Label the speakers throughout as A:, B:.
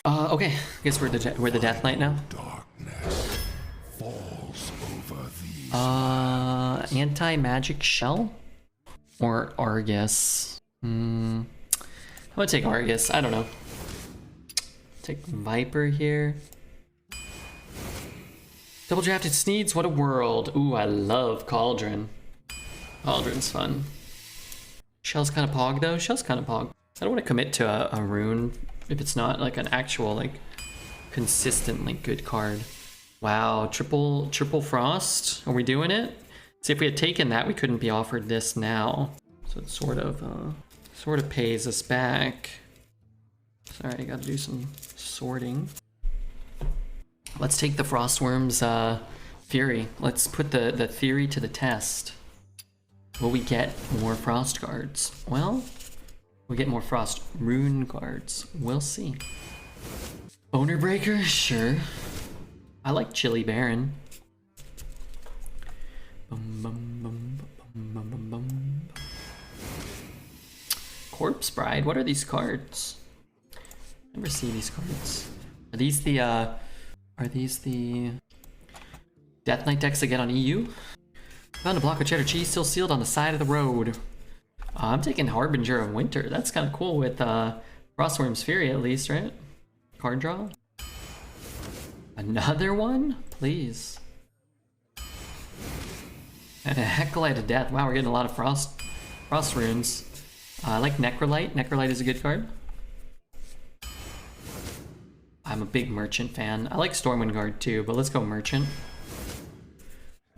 A: Okay. Guess we're the Death Knight now.
B: Darkness falls over these.
A: Anti-magic shell or Argus. I'm gonna take Argus. I don't know. Take Viper here. Double drafted Sneeds. What a world. Ooh, I love Cauldron. Cauldron's fun. Shell's kind of pog though. Shell's kind of pog. I don't want to commit to a rune if it's not like an actual like consistently good card. Wow, triple frost. Are we doing it? See, if we had taken that, we couldn't be offered this now. So it sort of pays us back. Sorry, I gotta do some sorting. Let's take the Frostworm's Fury. Let's put the theory to the test. Will we get more Frost cards? Well, we get more Frost rune cards. We'll see. Owner Breaker? Sure. I like Chilly Baron. Corpse Bride? What are these cards? Never see these cards. Are these the Death Knight decks I get on EU? Found a block of cheddar cheese still sealed on the side of the road. I'm taking Harbinger of Winter. That's kind of cool with Frostworm's Fury at least, right? Card draw. Another one? Please. And a Hecklight of Death. Wow, we're getting a lot of frost runes. I like Necrolite. Necrolite is a good card. I'm a big Merchant fan. I like Stormwind Guard too, but let's go Merchant.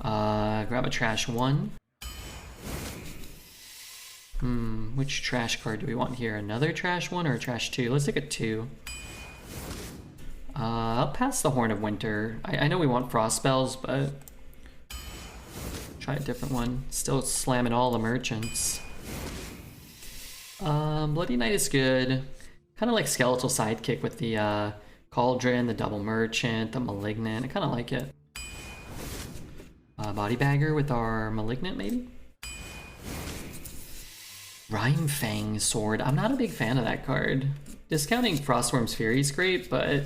A: Grab a trash 1. Which trash card do we want here? Another trash 1 or a trash 2? Let's take a 2. I'll pass the Horn of Winter. I know we want frost spells, but try a different one. Still slamming all the merchants. Bloody Knight is good. Kind of like Skeletal Sidekick with the Cauldron, the double merchant, the malignant. I kind of like it. Body Bagger with our malignant, maybe? Rhyme Fang Sword. I'm not a big fan of that card. Discounting Frostworm's Fury is great, but I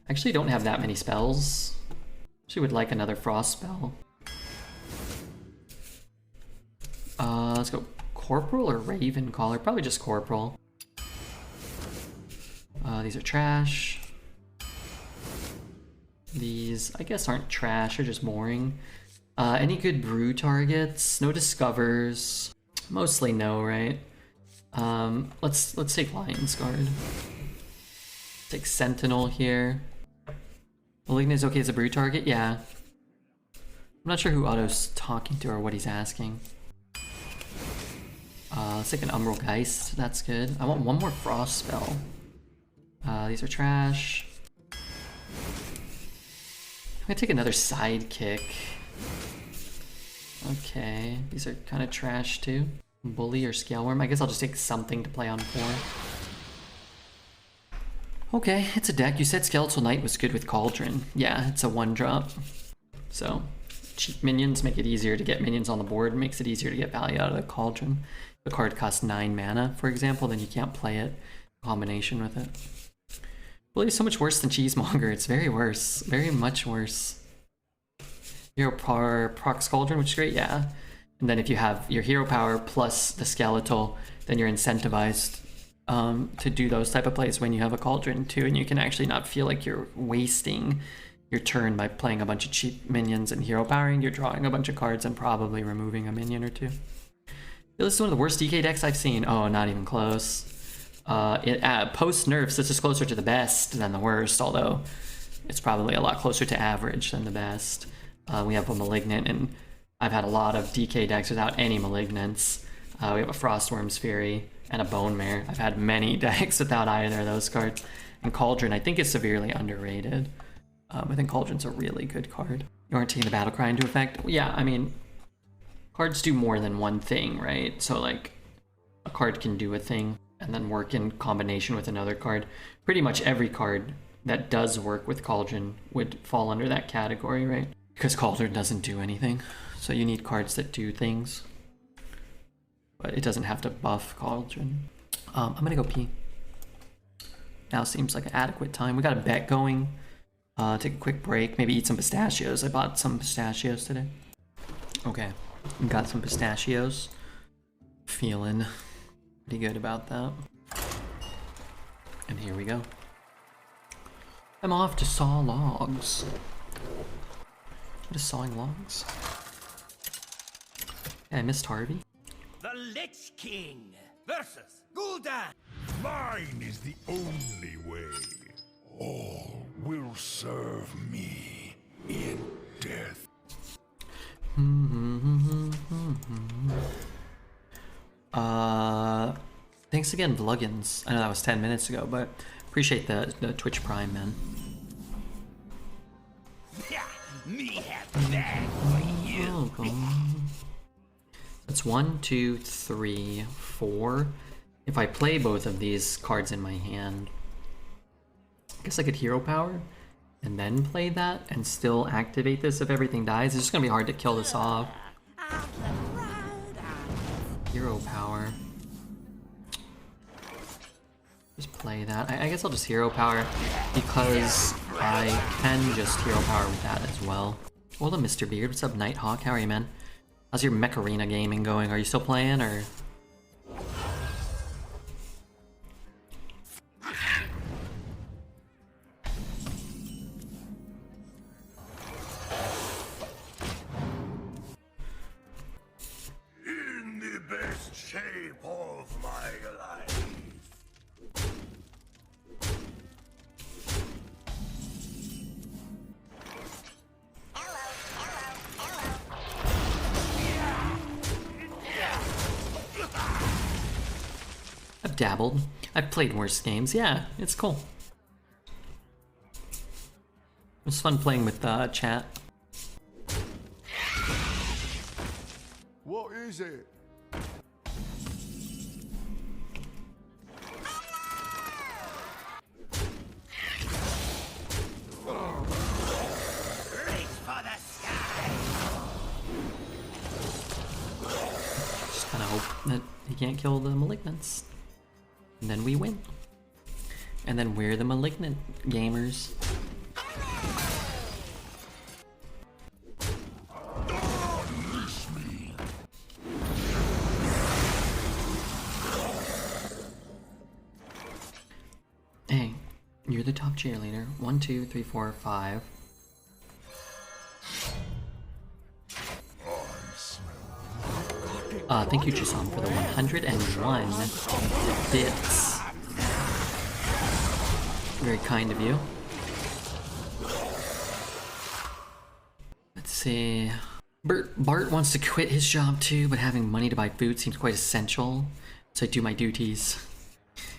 A: actually don't have that many spells. Actually would like another frost spell. Let's go Corporal or Raven Caller. Probably just Corporal. These are trash. These, I guess, aren't trash, they're just boring. Any good brew targets? No discovers. Mostly no, right? Let's take Lion's Guard. Take Sentinel here. Malignant is okay as a brew target? Yeah. I'm not sure who Otto's talking to or what he's asking. Let's take an Umbral Geist. That's good. I want one more frost spell. These are trash. I'm gonna take another Sidekick. Okay, these are kind of trash too. Bully or Scaleworm. I guess I'll just take something to play on 4. Okay, it's a deck. You said Skeletal Knight was good with Cauldron. Yeah, it's a 1-drop. So, cheap minions make it easier to get minions on the board. It makes it easier to get value out of the Cauldron. If the card costs 9 mana, for example, then you can't play it in combination with it. Bully is so much worse than Cheesemonger. It's very worse. Very much worse. Hero Power procs Cauldron, which is great, yeah. And then if you have your Hero Power plus the Skeletal, then you're incentivized to do those type of plays when you have a Cauldron too, and you can actually not feel like you're wasting your turn by playing a bunch of cheap minions and Hero Powering. You're drawing a bunch of cards and probably removing a minion or two. This is one of the worst DK decks I've seen. Oh, not even close. Post nerfs, this is closer to the best than the worst, although it's probably a lot closer to average than the best. We have a Malignant, and I've had a lot of DK decks without any Malignants. We have a Frostworm's Fury and a Bone Mare. I've had many decks without either of those cards. And Cauldron, I think, is severely underrated. I think Cauldron's a really good card. You aren't taking the Battle Cry into effect? Yeah, I mean, cards do more than one thing, right? So, like, a card can do a thing and then work in combination with another card. Pretty much every card that does work with Cauldron would fall under that category, right? Because Cauldron doesn't do anything. So you need cards that do things. But it doesn't have to buff Cauldron. I'm gonna go pee. now seems like an adequate time. We got a bet going. Take a quick break. Maybe eat some pistachios. I bought some pistachios today. Okay, got some pistachios. Feeling pretty good about that. And here we go. I'm off to saw logs. What is sawing logs? Yeah, I missed Harvey.
C: The Lich King versus Gul'dan.
B: Mine is the only way. All will serve me in death.
A: Thanks again, Vluggins. I know that was 10 minutes ago, but appreciate the Twitch Prime, man.
C: Yeah, me have that for you.
A: That's 1, 2, 3, 4. If I play both of these cards in my hand, I guess I could Hero Power and then play that and still activate this if everything dies. It's just gonna be hard to kill this off. Hero Power. Just play that. I guess I'll just Hero Power because I can just Hero Power with that as well. Well, the Mr. Beard. What's up, Nighthawk? How are you, man? How's your Mech Arena gaming going? Are you still playing, or...?
B: In the best shape of my life.
A: I've dabbled. I've played worse games. Yeah, it's cool. It was fun playing with chat.
B: What is it?
C: Reach for the sky.
A: Just kind of hope that he can't kill the Malignants. And then we win. And then we're the Malignant gamers. Hey, you're the top cheerleader. 1, 2, 3, 4, 5. Thank you, Chisholm, for the 101 bits. Very kind of you. Let's see. Bart wants to quit his job too, but having money to buy food seems quite essential, so I do my duties.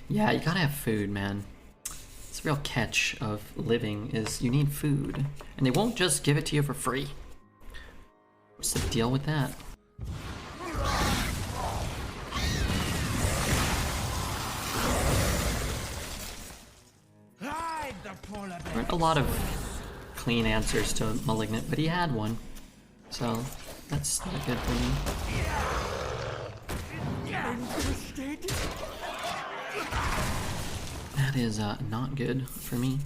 A: Yeah, you gotta have food, man. It's the real catch of living is you need food, and they won't just give it to you for free. What's the deal with that? There weren't a lot of clean answers to Malignant, but he had one. So, that's not good for me. That is not good for me.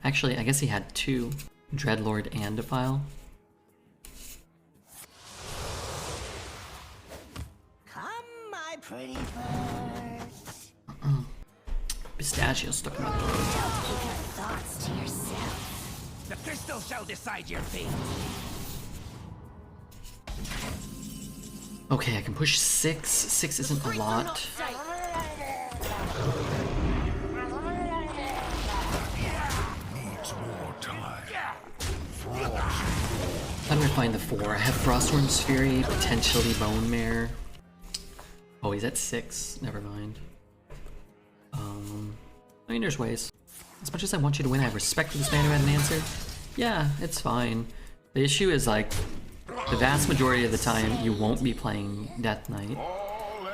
A: Actually, I guess he had 2. Dreadlord and Defile.
C: Come, my pretty birds.
A: Pistachio stuck in my throat.
C: Don't keep your thoughts to yourself. The crystal shall decide your fate.
A: Okay, I can push 6. 6 isn't a lot.
B: Needs more time.
A: How do I find the 4? I have Frostworm's Fury, potentially Bone Mare. Oh, he's at 6. Never mind. I mean, there's ways. As much as I want you to win, I have respect for this man who had an answer. Yeah, it's fine. The issue is, like, the vast majority of the time, you won't be playing Death Knight.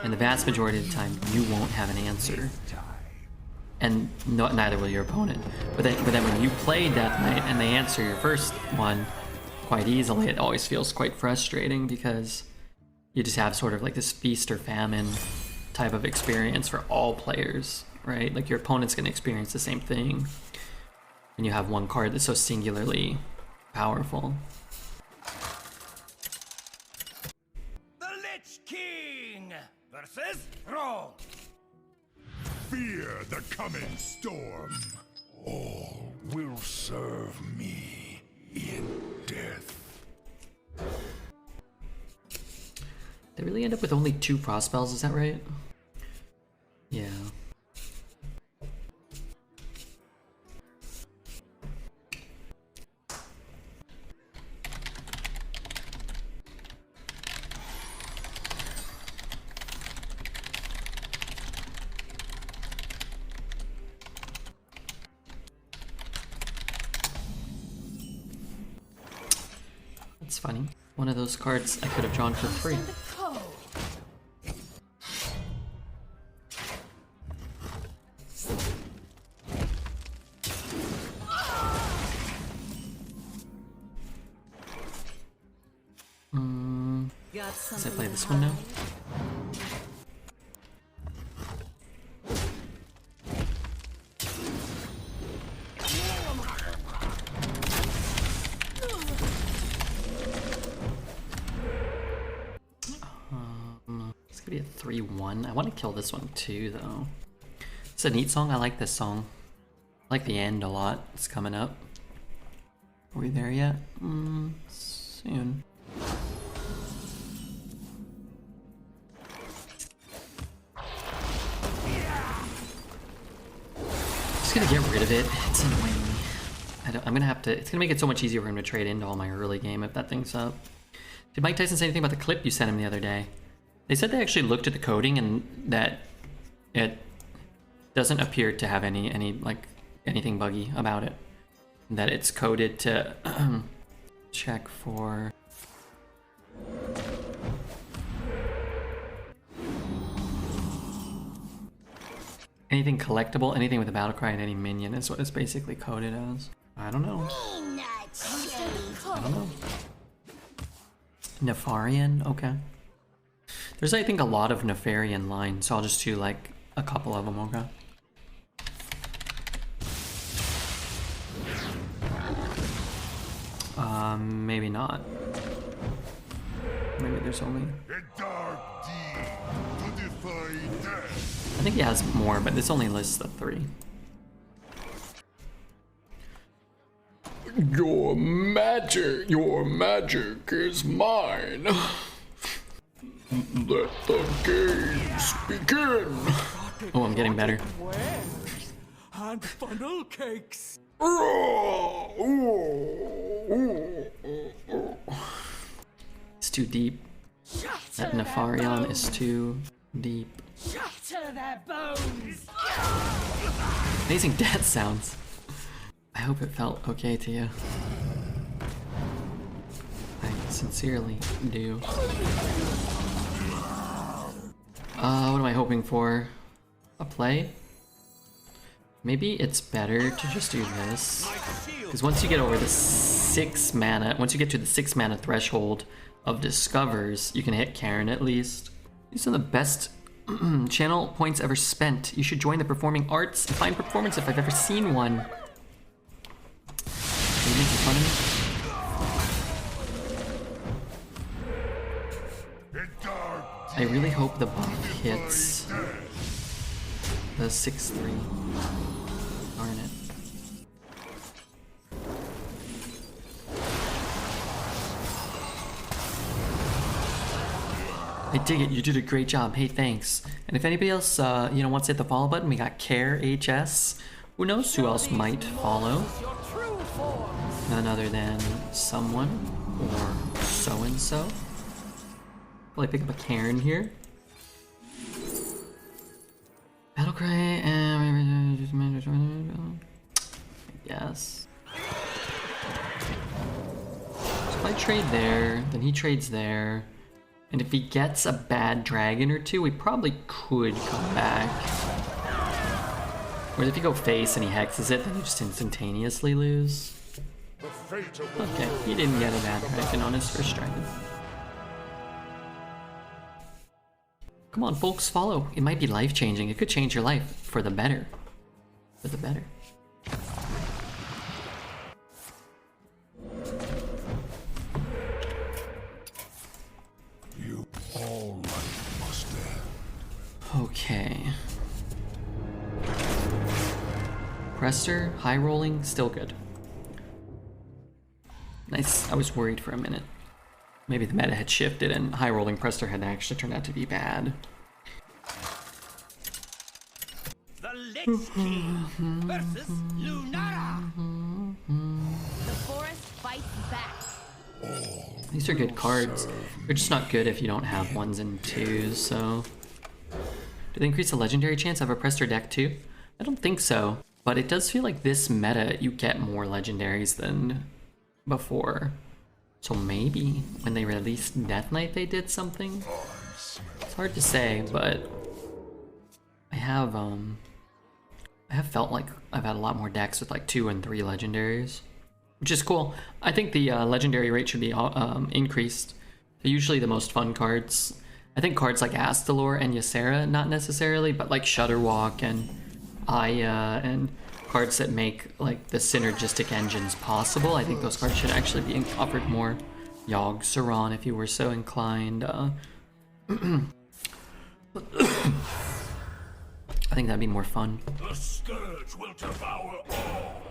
A: And the vast majority of the time, you won't have an answer. And neither will your opponent. But then when you play Death Knight and they answer your first one quite easily, it always feels quite frustrating because you just have sort of like this feast or famine type of experience for all players, right? Like your opponent's gonna experience the same thing. And you have one card that's so singularly powerful.
C: The Lich King versus Thrall.
B: Fear the coming storm. All will serve me in death.
A: They really end up with only 2 frost spells, is that right? Yeah. That's funny. One of those cards I could have drawn for free. Does I play this one now? It's gonna be a 3-1. I want to kill this one too, though. It's a neat song. I like this song. I like the end a lot. It's coming up. Are we there yet? Soon. Just gonna get rid of it. It's annoying me. I'm gonna have to. It's gonna make it so much easier for him to trade into all my early game if that thing's up. Did Mike Tyson say anything about the clip you sent him the other day? They said they actually looked at the coding and that it doesn't appear to have anything buggy about it. That it's coded to check for. Anything collectible, anything with a battle cry, and any minion is what it's basically coded as. I don't know. I don't know. Nefarian? Okay. There's, I think, a lot of Nefarian lines, so I'll just do, like, a couple of them, okay? Maybe not. Maybe there's only...
B: A dark deed to defy death.
A: I think he has more, but this only lists the 3. Your magic is mine. Let the games begin. Oh, I'm getting better.
C: And funnel cakes.
A: It's too deep. That Nefarian is too deep.
C: Shatter their bones.
A: Amazing death sounds. I hope it felt okay to you. I sincerely do. What am I hoping for? A play? Maybe it's better to just do this. Because once you get over the 6 mana, once you get to the 6 mana threshold of Discovers, you can hit Karen at least. These are the best channel points ever spent. You should join the performing arts and find performance if I've ever seen one. Are you making fun of me? I really hope the buff hits the 6-3. Darn it. I dig it, you did a great job. Hey, thanks. And if anybody else wants to hit the follow button, we got Care HS. Who knows who else might follow? None other than someone or so-and-so. Will I pick up a Karen here? Battlecry and yes. So if I trade there, then he trades there. And if he gets a bad dragon or two, we probably could come back. Whereas if you go face and he hexes it, then you just instantaneously lose. Okay, he didn't get a bad dragon on his first dragon. Come on, folks, follow. It might be life-changing. It could change your life for the better. For the better.
B: You all must end.
A: Okay. Prester, high rolling, still good. Nice. I was worried for a minute. Maybe the meta had shifted and high rolling Prester had actually turned out to be bad.
C: The Lich King versus Lunara. The forest fights back.
A: These are good cards. They're just not good if you don't have 1s and 2s, so... Do they increase the legendary chance of a Prester deck too? I don't think so, but it does feel like this meta you get more legendaries than before. So maybe when they released Death Knight they did something? It's hard to say, but I have felt like I've had a lot more decks with like 2 and 3 legendaries, which is cool. I think the legendary rate should be increased. They're usually the most fun cards. I think cards like Astalor and Ysera, not necessarily, but like Shudderwalk and Aya and cards that make like the synergistic engines possible. I think those cards should actually be offered more. Yogg Saron, if you were so inclined. I think that'd be more fun.
B: The scourge will devour all.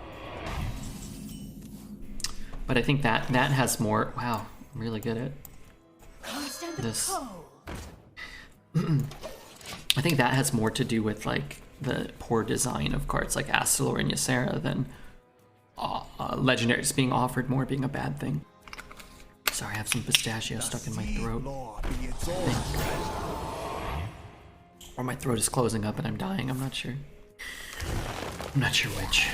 A: But I think that has more. Wow, I'm really good at this. I think that has more to do with like the poor design of cards like Astalor and Ysera than legendaries being offered more being a bad thing. Sorry, I have some pistachio stuck in my throat. Or my throat is closing up and I'm dying, I'm not sure. I'm not sure which.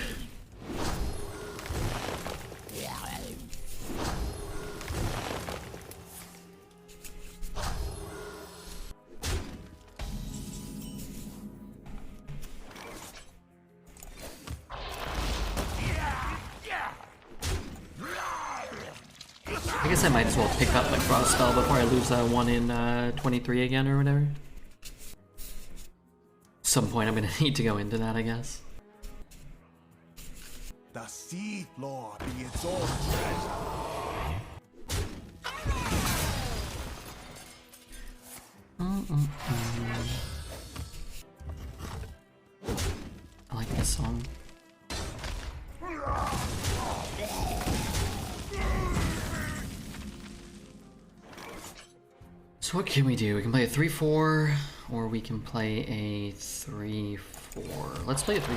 A: I guess I might as well pick up my Frost Spell before I lose 1 in 23 again or whatever. At some point I'm gonna need to go into that, I guess.
B: The Sea Lord be its own
A: I like this song. So what can we do? We can play a 3-4, or we can play a 3-4. Let's play a 3-4.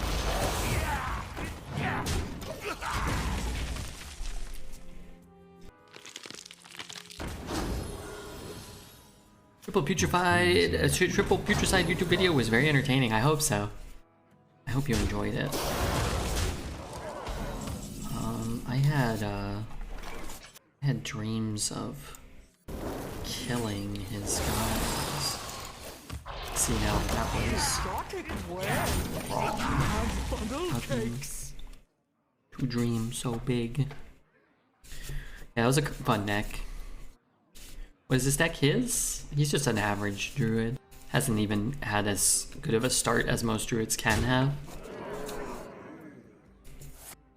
A: Triple Putricide YouTube video was very entertaining. I hope so. I hope you enjoyed it. I had dreams of killing his guys. See now that was wrong. How to dream so big. Yeah, that was a fun deck. Was this deck his? He's just an average druid. Hasn't even had as good of a start as most druids can have.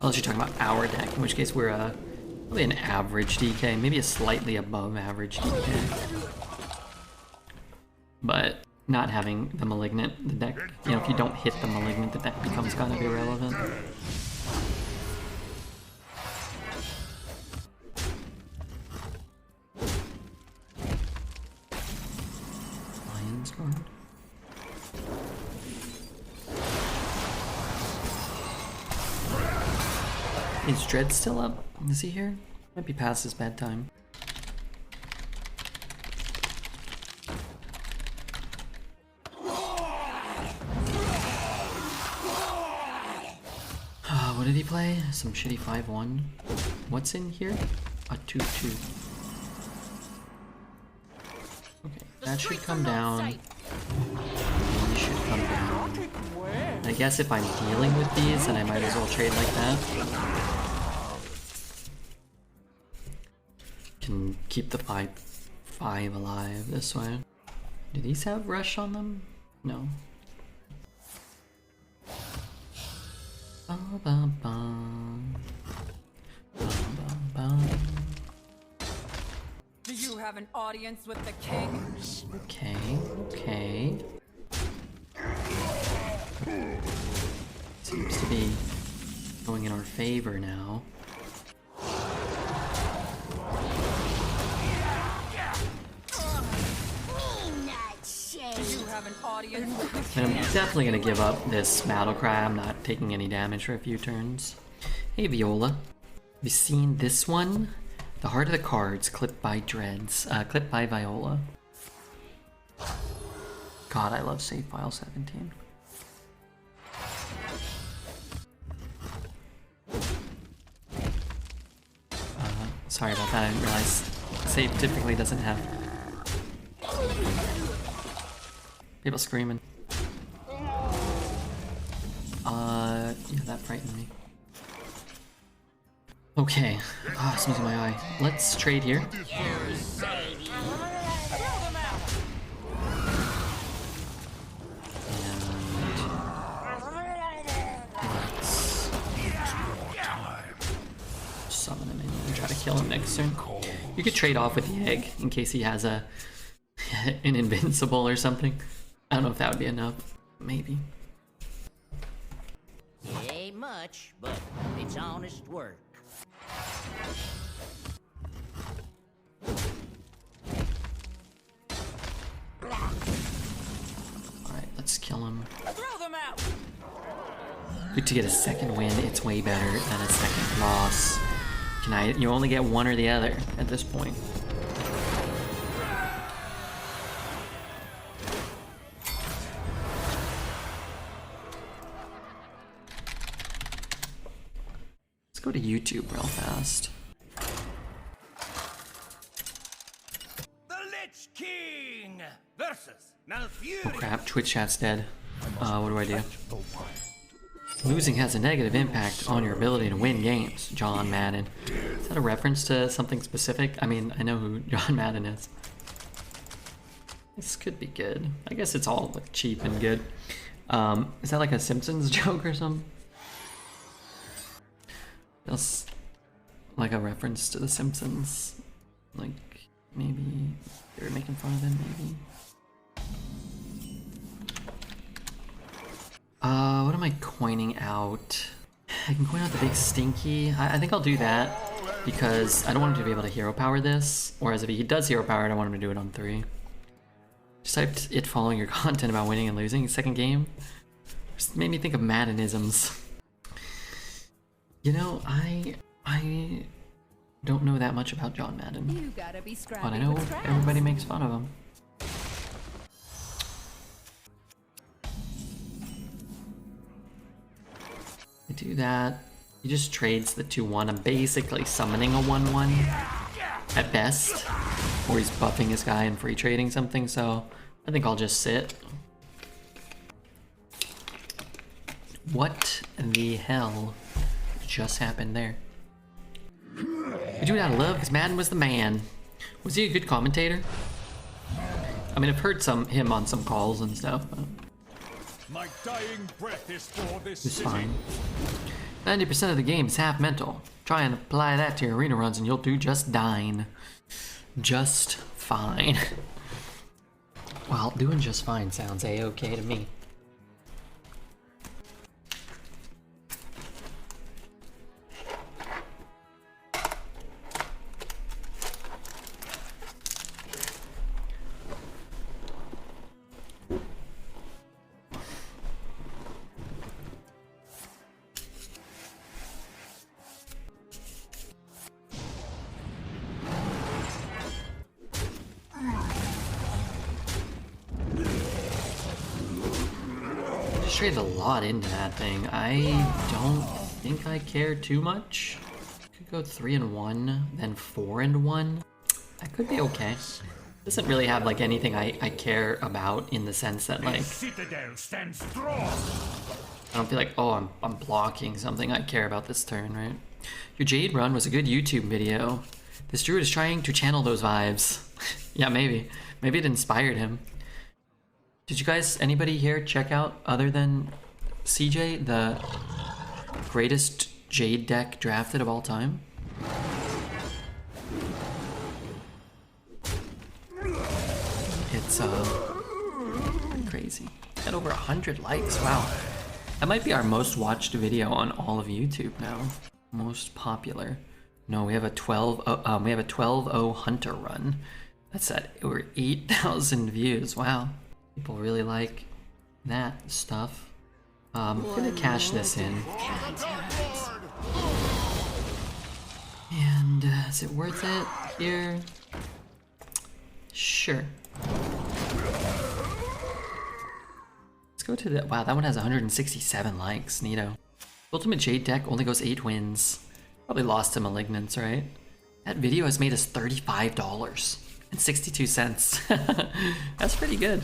A: Unless you're talking about our deck, in which case we're probably an average DK, maybe a slightly above average DK. But not having the Malignant, the deck, you know, if you don't hit the Malignant, the deck becomes kind of irrelevant. Lion's Guard. Is Dread still up? Is he here? Might be past his bedtime. What did he play? Some shitty 5-1. What's in here? A 2-2. Okay, that should come down. One should come down. I guess if I'm dealing with these, then I might as well trade like that. Can keep the 5-5 alive this way. Do these have rush on them? No. Bum, bum, bum. Bum, bum, bum.
D: Do you have an audience with the king?
A: Okay, okay. Seems to be going in our favor now.
D: Do you have an audience with the
A: And I'm
D: king?
A: definitely gonna give up this battle cry. I'm not taking any damage for a few turns. Hey Viola, have you seen this one? The Heart of the Cards, clipped by Dreads, clipped by Viola. God, I love Save File 17. Sorry about that, I didn't realize Save typically doesn't have people screaming. Yeah, that frightened me. Okay, I'm sneezing my eye. Let's trade here. Summon him in and try to kill him next turn. You could trade off with the egg in case he has a an invincible or something. I don't know if that would be enough. Maybe.
C: It ain't much, but it's honest work.
A: Alright, let's kill him.
D: Throw them out!
A: Good to get a second win. It's way better than a second loss. You only get one or the other at this point. Let's go to YouTube real fast.
B: The Lich King versus Malfurion.
A: Oh crap, Twitch chat's dead. What do I do? Losing has a negative impact on your ability to win games, John Madden. Is that a reference to something specific? I mean, I know who John Madden is. This could be good. I guess it's all like cheap and good. Is that like a Simpsons joke or something? Feels like a reference to the Simpsons. Like, maybe they were making fun of them, maybe. What am I coining out? I can coin out the big stinky. I think I'll do that because I don't want him to be able to hero power this. Whereas if he does hero power, I don't want him to do it on 3. Just typed it following your content about winning and losing. Second game. Just made me think of Maddenisms. You know, I don't know that much about John Madden.
D: You gotta be scrappy
A: But I know
D: with scraps.
A: everybody makes fun of him. I do that. He just trades the 2-1. I'm basically summoning a 1-1 at best. Or he's buffing his guy and free trading something, so I think I'll just sit. What the hell just happened there? We do it out of love because Madden was the man. Was he a good commentator? I mean, I've heard him on some calls and stuff, but
B: My dying breath is for this
A: it's
B: city.
A: fine. 90% of the game is half mental. Try and apply that to your arena runs and you'll do just dine. Just fine. Well, doing just fine sounds a-okay to me. Traded a lot into that thing. I don't think I care too much. Could go 3-1, then 4-1. That could be okay. Doesn't really have like anything I care about in the sense that like
B: Citadel stands strong.
A: I don't feel like, oh, I'm blocking something I care about this turn, right? Your Jade run was a good YouTube video. This druid is trying to channel those vibes. Yeah, maybe. Maybe it inspired him. Did you guys, anybody here check out, other than CJ, the greatest Jade deck drafted of all time? It's pretty crazy. Got over 100 likes. Wow. That might be our most watched video on all of YouTube now. Most popular. No, we have a 12-0 Hunter run. That's at over 8,000 views. Wow. People really like that stuff. I'm gonna cash this in. And is it worth it here? Sure. Let's go to the, wow, that one has 167 likes, neato. Ultimate Jade deck only goes 8 wins. Probably lost to Malignance, right? That video has made us $35.62. That's pretty good.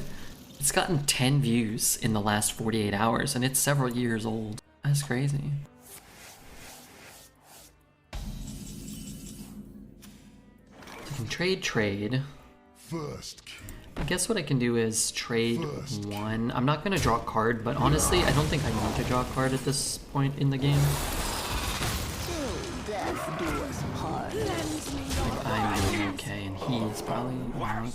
A: It's gotten 10 views in the last 48 hours, and it's several years old. That's crazy. So I can trade. I guess what I can do is trade one. I'm not gonna draw a card, but honestly, I don't think I need to draw a card at this point in the game. Like, I'm doing okay, and he's probably not.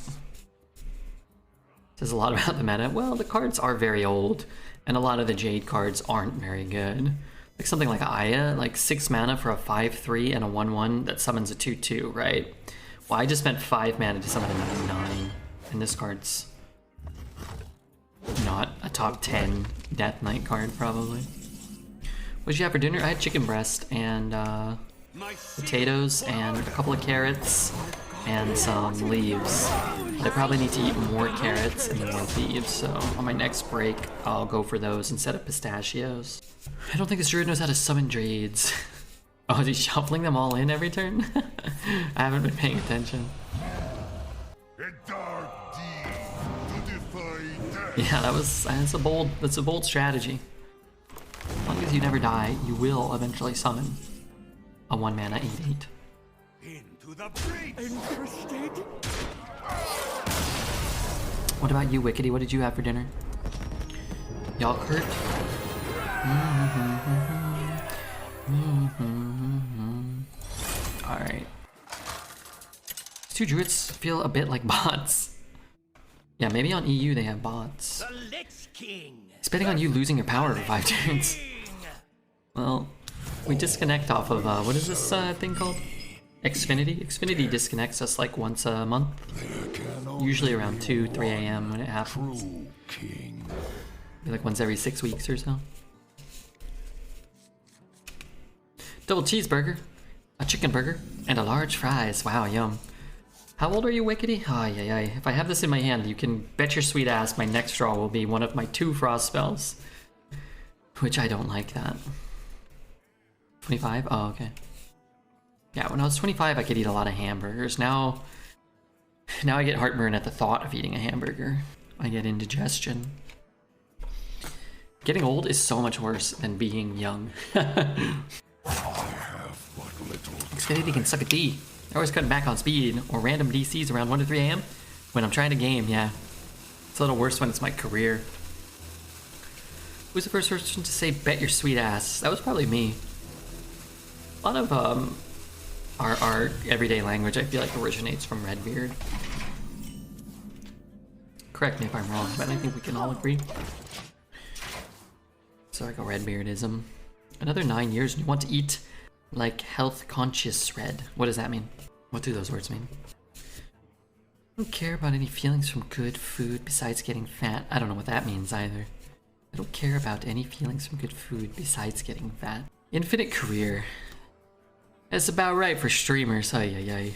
A: Says a lot about the meta. Well, the cards are very old, and a lot of the Jade cards aren't very good. Like something like Aya, like 6 mana for a 5/3 and a 1/1 that summons a 2/2, right? Well, I just spent 5 mana to summon a 9/9, and this card's not a top 10 Death Knight card, probably. What did you have for dinner? I had chicken breast and potatoes and a couple of carrots and some leaves. I probably need to eat more carrots and more leaves, so on my next break, I'll go for those instead of pistachios. I don't think this druid knows how to summon Jades. Oh, is he shuffling them all in every turn? I haven't been paying attention. Yeah, that's a bold strategy. As long as you never die, you will eventually summon a 1 mana 8/8.
C: Interested?
A: What about you, Wickedy? What did you have for dinner? Y'all Kurt? Alright. These 2 druids feel a bit like bots. Yeah, maybe on EU they have bots. It's betting on you losing your power for 5 turns. Well, we disconnect off of, what is this thing called? Xfinity? Xfinity disconnects us like once a month. Usually around 2-3 a.m. when it happens. Maybe like once every 6 weeks or so. Double cheeseburger, a chicken burger, and a large fries. Wow, yum. How old are you, Wickedy? Ay, ay, ay. If I have this in my hand, you can bet your sweet ass my next draw will be one of my 2 frost spells. Which I don't like that. 25? Oh, okay. Yeah, when I was 25, I could eat a lot of hamburgers. Now I get heartburn at the thought of eating a hamburger. I get indigestion. Getting old is so much worse than being young. Xfinity can suck a D. They're always cutting back on speed, or random DCs around 1 to 3 a.m. when I'm trying to game, yeah. It's a little worse when it's my career. Who's the first person to say, bet your sweet ass? That was probably me. A lot of, our everyday language, I feel like, originates from Redbeard. Correct me if I'm wrong, but I think we can all agree. So like a Redbeardism. Another 9 years and you want to eat like health conscious red. What does that mean? What do those words mean? I don't care about any feelings from good food besides getting fat. I don't know what that means either. I don't care about any feelings from good food besides getting fat. Infinite career. That's about right for streamers. Ay, ay, ay.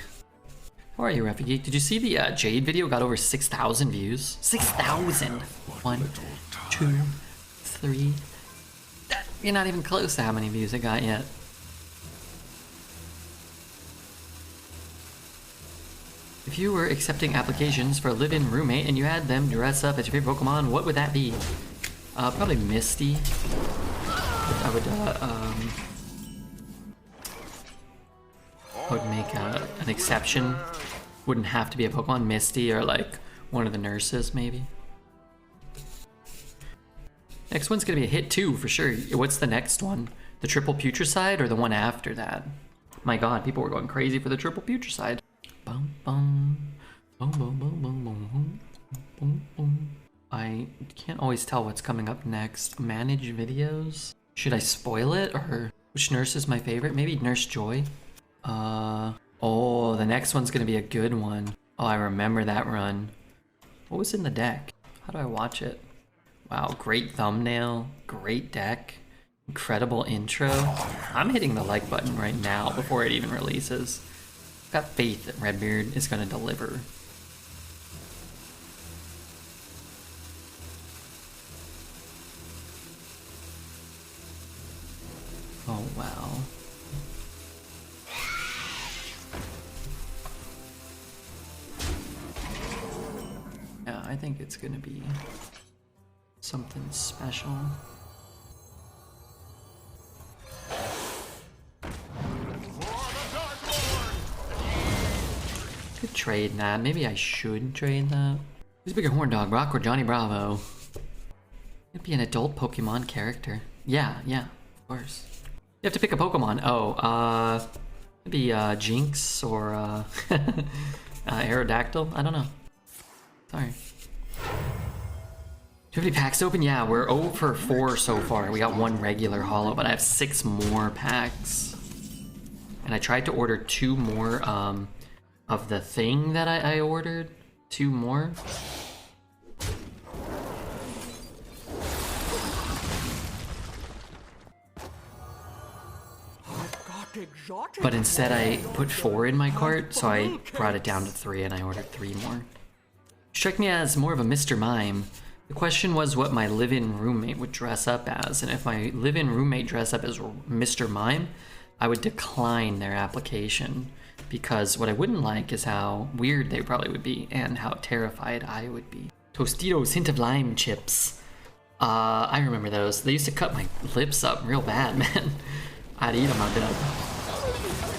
A: How are you, Refugee? Did you see the Jade video got over 6,000 views? 6,000! 1, 2, 3. You're not even close to how many views it got yet. If you were accepting applications for a live-in roommate and you had them dress up as your favorite Pokemon, what would that be? Probably Misty. I would make an exception. Wouldn't have to be a Pokemon. Misty or like one of the nurses, maybe. Next one's gonna be a hit too, for sure. What's the next one? The triple putricide or the one after that? My god, people were going crazy for the triple putricide. Bum, bum, bum, bum, bum, bum, bum, bum, bum. I can't always tell what's coming up next. Manage videos? Should I spoil it, or which nurse is my favorite? Maybe Nurse Joy? Oh, the next one's gonna be a good one. Oh, I remember that run. What was in the deck? How do I watch it? Wow, great thumbnail, great deck, incredible intro. I'm hitting the like button right now before it even releases. Got faith that Redbeard is gonna deliver. Oh, wow. Yeah, I think it's gonna be something special. Could trade that. Maybe I should trade that. Who's a bigger horn dog, Brock or Johnny Bravo? It'd be an adult Pokemon character. Yeah, of course. You have to pick a Pokemon. Oh, maybe Jinx or Aerodactyl. I don't know. Sorry. Do you have any packs open? Yeah, we're 0 for 4 so far. We got 1 regular holo, but I have 6 more packs. And I tried to order 2 more of the thing that I ordered. 2 more. But instead I put 4 in my cart, so I brought it down to 3 and I ordered 3 more. Struck me as more of a Mr. Mime. The question was what my live-in roommate would dress up as, and if my live-in roommate dressed up as Mr. Mime, I would decline their application, because what I wouldn't like is how weird they probably would be, and how terrified I would be. Tostitos Hint of Lime chips. I remember those. They used to cut my lips up real bad, man. I'd eat them, I'd be like,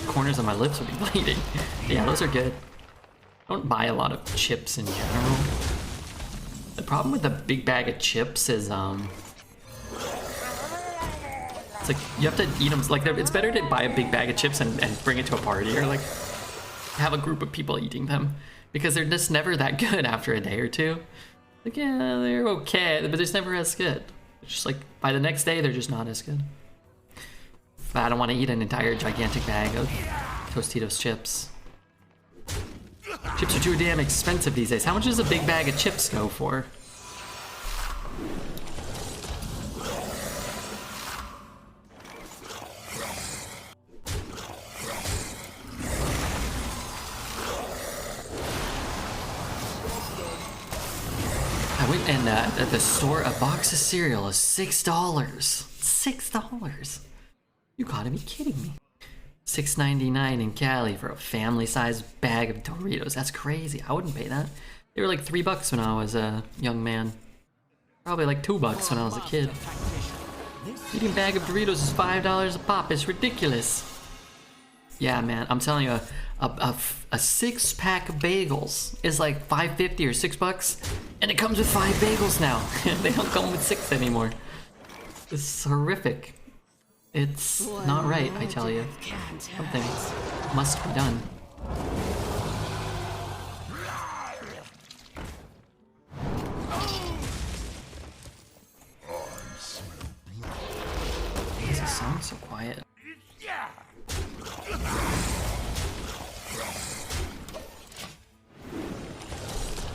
A: corners of my lips would be bleeding. Yeah, those are good. I don't buy a lot of chips in general. The problem with a big bag of chips is, it's like, you have to eat them, like, it's better to buy a big bag of chips and bring it to a party, or, like, have a group of people eating them, because they're just never that good after a day or two. Like, yeah, they're okay, but they're just never as good. It's just like, by the next day, they're just not as good. But I don't want to eat an entire gigantic bag of Tostitos chips. Chips are too damn expensive these days. How much does a big bag of chips go for? I went and at the store, a box of cereal is $6. $6. You gotta be kidding me. $6.99 in Cali for a family-sized bag of Doritos. That's crazy. I wouldn't pay that. They were like $3 when I was a young man. Probably like $2 when I was a kid. Eating a bag of Doritos is $5 a pop. It's ridiculous. Yeah, man. I'm telling you, a 6-pack of bagels is like $5.50 or $6, and it comes with 5 bagels now. They don't come with 6 anymore. It's horrific. It's not right, I tell you. Something must be done. Why is the song so quiet?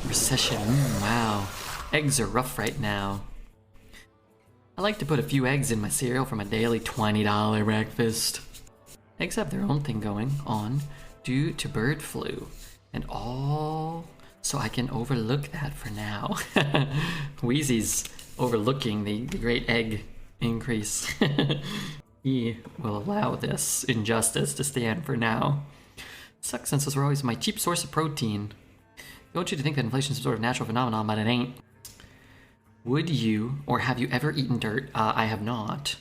A: Recession, wow. Eggs are rough right now. I like to put a few eggs in my cereal for my daily $20 breakfast. Eggs have their own thing going on due to bird flu and all, so I can overlook that for now. Wheezy's overlooking the great egg increase. He will allow this injustice to stand for now. Sucks since those were always my cheap source of protein. I want you to think that inflation is some sort of natural phenomenon, but it ain't. Would you, or have you ever eaten dirt? I have not.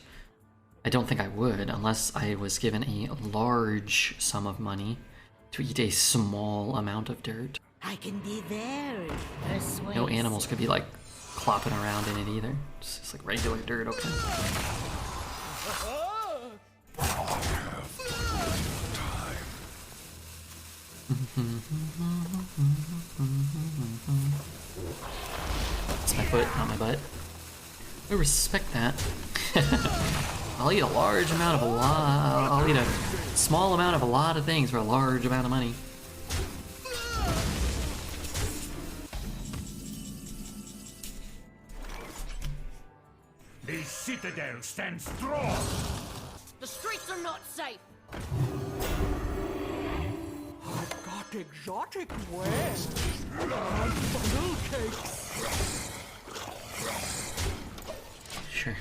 A: I don't think I would, unless I was given a large sum of money to eat a small amount of dirt.
C: I can be very persuasive.
A: No animals could be like flopping around in it either. It's like regular dirt, okay. It's my foot, not my butt. I respect that. I'll eat a large amount of a lot. I'll eat a small amount of a lot of things for a large amount of money.
B: The citadel stands strong.
D: The streets are not safe.
C: I've got exotic wares and funnel cakes.
A: Sure.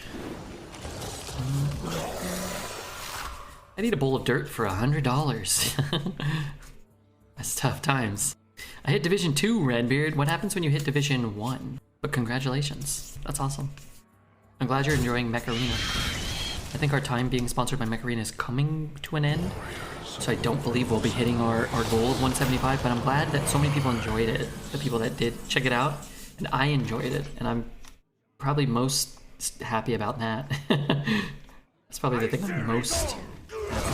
A: I need a bowl of dirt for $100. That's tough times. I hit Division 2, Redbeard. What happens when you hit Division 1? But congratulations. That's awesome. I'm glad you're enjoying Mech Arena. I think our time being sponsored by Mech Arena is coming to an end. So I don't believe we'll be hitting our goal of 175, but I'm glad that so many people enjoyed it. The people that did check it out. And I enjoyed it. And I'm probably most happy about that. That's probably the thing I'm most happy about.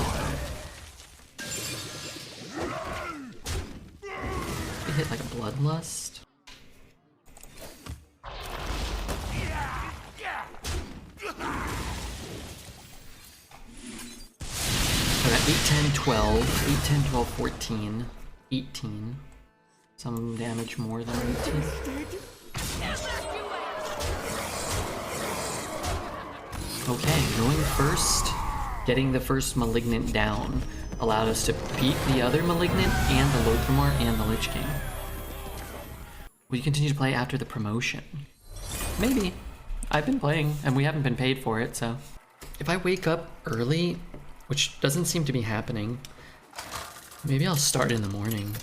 A: We hit like a Bloodlust. I got 8, 10, 12, 8, 10, 12, 14, 18. Some damage more than 18. Okay, going first, getting the first Malignant down allowed us to beat the other Malignant and the Lothramar and the Lich King. Will you continue to play after the promotion? Maybe. I've been playing, and we haven't been paid for it, so... If I wake up early, which doesn't seem to be happening, maybe I'll start in the morning.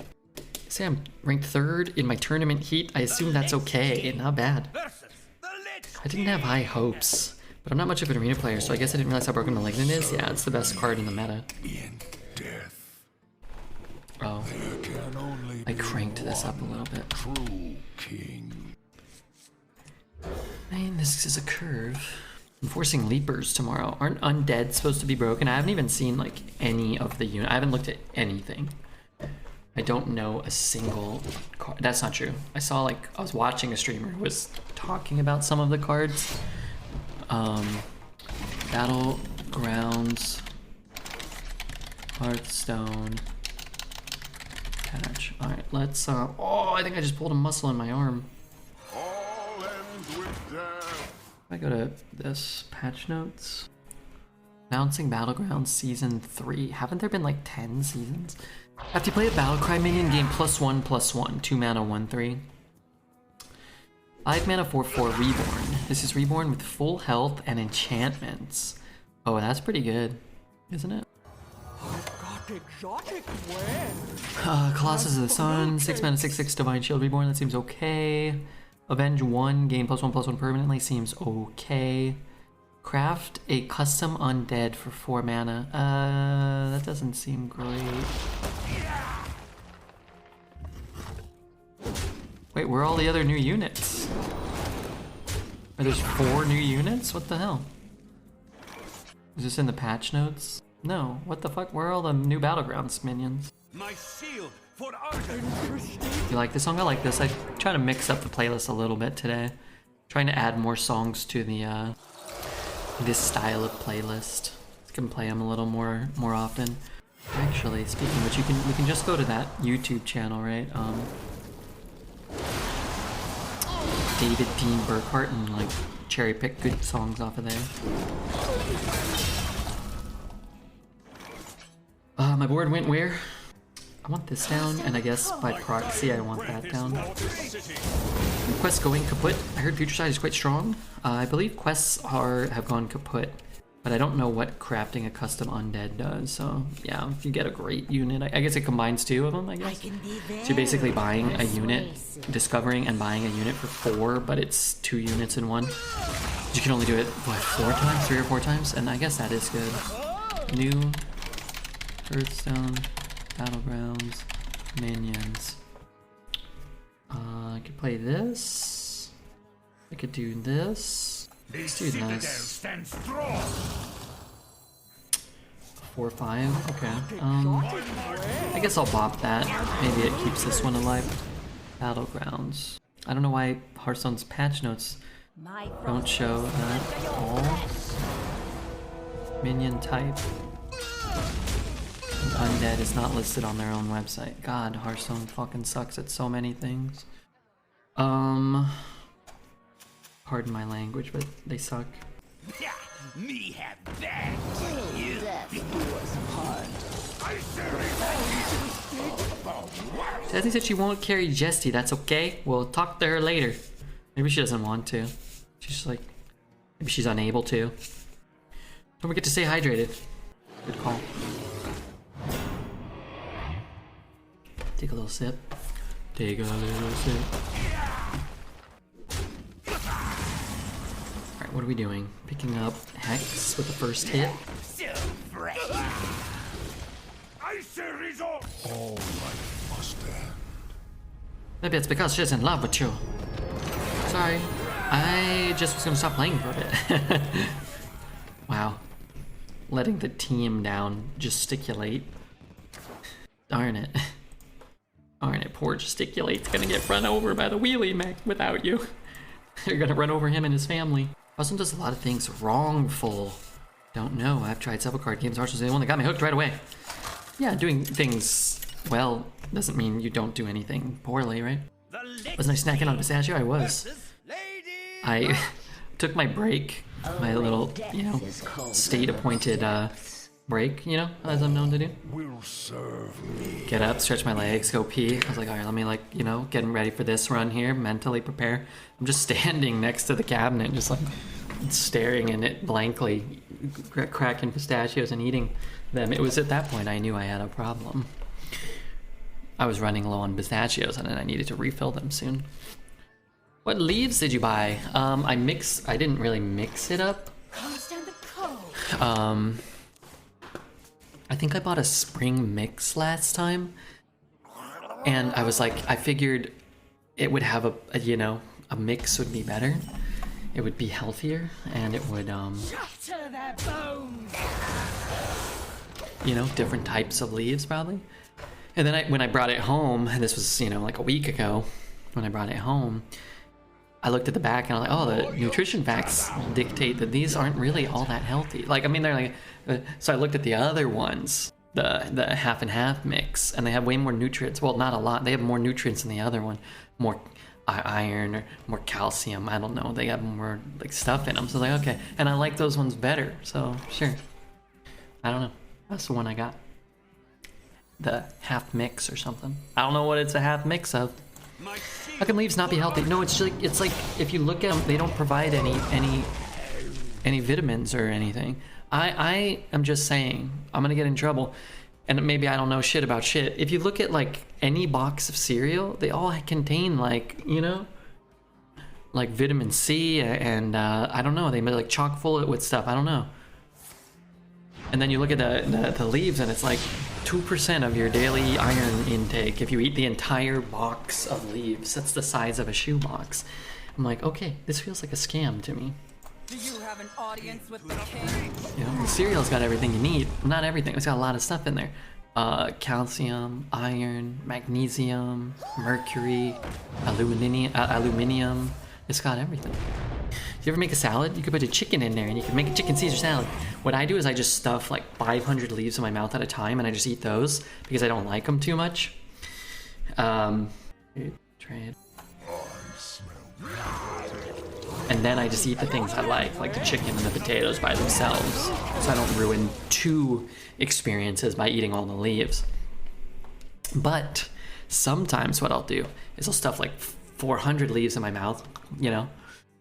A: Say I'm ranked 3rd in my tournament heat, I assume that's okay, not bad. I didn't have high hopes, but I'm not much of an arena player, so I guess I didn't realize how broken Malignant is. Yeah, it's the best card in the meta. Oh, I cranked this up a little bit. Man, this is a curve. Enforcing Leapers tomorrow. Aren't undead supposed to be broken? I haven't even seen like any of the unit. I haven't looked at anything. I don't know a single card. That's not true. I saw like, I was watching a streamer who was talking about some of the cards. Battlegrounds, Hearthstone, patch. Alright, let's, oh, I think I just pulled a muscle in my arm. I go to this, patch notes. Bouncing Battlegrounds Season 3. Haven't there been like 10 seasons? After you play a Battlecry minion, gain +1/+1. 2 mana, 1/3. 5 mana, 4/4 Reborn. This is Reborn with full health and enchantments. Oh, that's pretty good, isn't it? Colossus of the Sun. 6 mana, 6/6 Divine Shield Reborn. That seems okay. Avenge 1, gain +1/+1 permanently, seems okay. Craft a custom undead for 4 mana. That doesn't seem great. Wait, where are all the other new units? There's 4 new units? What the hell? Is this in the patch notes? No, what the fuck? Where are all the new Battlegrounds minions?
B: My shield for Arden.
A: You like this song? I like this. I try to mix up the playlist a little bit today. Trying to add more songs to the this style of playlist. I can play them a little more often. Actually, speaking of which, we can just go to that YouTube channel, right? David Dean Burkhart and like cherry pick good songs off of there. My board went where? I want this down, and I guess by proxy I want that down. Quests going kaput. I heard Future Side is quite strong. I believe quests have gone kaput, but I don't know what crafting a custom undead does. So yeah, if you get a great unit, I guess it combines 2 of them, I guess. So you're basically buying a unit, discovering and buying a unit for 4, but it's 2 units in one. You can only do it, what, 4 times? 3 or 4 times? And I guess that is good. New Hearthstone, Battlegrounds, minions. I could play this. I could do this. Let's do this.
B: Stands strong.
A: 4-5. Okay. I guess I'll bop that. Maybe it keeps this one alive. Battlegrounds. I don't know why Hearthstone's patch notes don't show that at all. Minion type. Undead is not listed on their own website. God, Hearthstone fucking sucks at so many things. Pardon my language, but they suck.
C: Yeah, me have that.
A: Jesse said she won't carry Jesty. That's okay. We'll talk to her later. Maybe she doesn't want to. She's just like, maybe she's unable to. Don't forget to stay hydrated. Good call. Take a little sip. Take a little sip. Alright, what are we doing? Picking up Hex with the first hit.
C: So fresh.
B: I say resort. All life must end.
A: Maybe it's because she's in love with you. Sorry. I just was gonna stop playing for a bit. Wow. Letting the team down. Gesticulate. Darn it. Darn it, poor Gesticulate's gonna get run over by the wheelie mech without you. You're gonna run over him and his family. Hearthstone does a lot of things wrongful. Don't know, I've tried several card games. Hearthstone's the one that got me hooked right away. Yeah, doing things well doesn't mean you don't do anything poorly, right? Wasn't I snacking on pistachio? I was. I took my break, my little, you know, state-appointed break, you know, as I'm known to do.
B: Will serve me.
A: Get up, stretch my legs, go pee. I was like, all right, let me like, you know, getting ready for this run here, mentally prepare. I'm just standing next to the cabinet, just like staring in it blankly, cracking pistachios and eating them. It was at that point I knew I had a problem. I was running low on pistachios and then I needed to refill them soon. What leaves did you buy? I didn't really mix it up.
D: Understand the code.
A: I think I bought a spring mix last time, and I was like, I figured it would have a mix would be better. It would be healthier, and it would,
D: Shatter their bones.
A: you know, different types of leaves probably. And then when I brought it home, and this was, you know, like a week ago, when I brought it home, I looked at the back and I was like, oh, the nutrition facts dictate that these aren't really all that healthy. Like, I mean, they're like, so I looked at the other ones, the half and half mix, and they have way more nutrients. Well, not a lot. They have more nutrients than the other one. More iron or more calcium. I don't know. They have more like stuff in them. So I was like, okay. And I like those ones better. So sure. I don't know. That's the one I got. The half mix or something. I don't know what it's a half mix of. How can leaves not be healthy? No, it's like if you look at them, they don't provide any vitamins or anything. I am just saying, I'm gonna get in trouble, and maybe I don't know shit about shit. If you look at like any box of cereal, they all contain like, you know, like vitamin C and I don't know, they make like chock full with stuff. I don't know. And then you look at the leaves and it's like 2% of your daily iron intake if you eat the entire box of leaves. That's the size of a shoebox. I'm like, okay, this feels like a scam to me.
D: Do you have an audience with the king?
A: You know, the cereal's got everything you need. Not everything, it's got a lot of stuff in there. Calcium, iron, magnesium, mercury, aluminium. It's got everything. You ever make a salad? You could put a chicken in there and you can make a chicken Caesar salad. What I do is I just stuff like 500 leaves in my mouth at a time and I just eat those because I don't like them too much. Trade. And then I just eat the things I like the chicken and the potatoes by themselves. So I don't ruin two experiences by eating all the leaves. But sometimes what I'll do is I'll stuff like 400 leaves in my mouth, you know,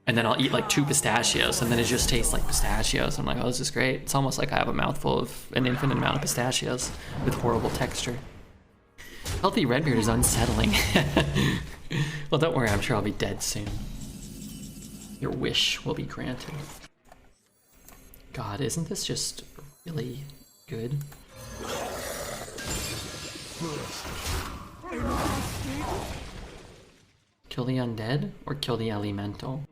A: and then I'll eat like 2 pistachios and then it just tastes like pistachios. I'm like, oh, this is great. It's almost like I have a mouthful of an infinite amount of pistachios with horrible texture. Healthy Redbeard is unsettling. Well, don't worry, I'm sure I'll be dead soon. Your wish will be granted. God, isn't this just really good? Kill the undead or kill the elemental?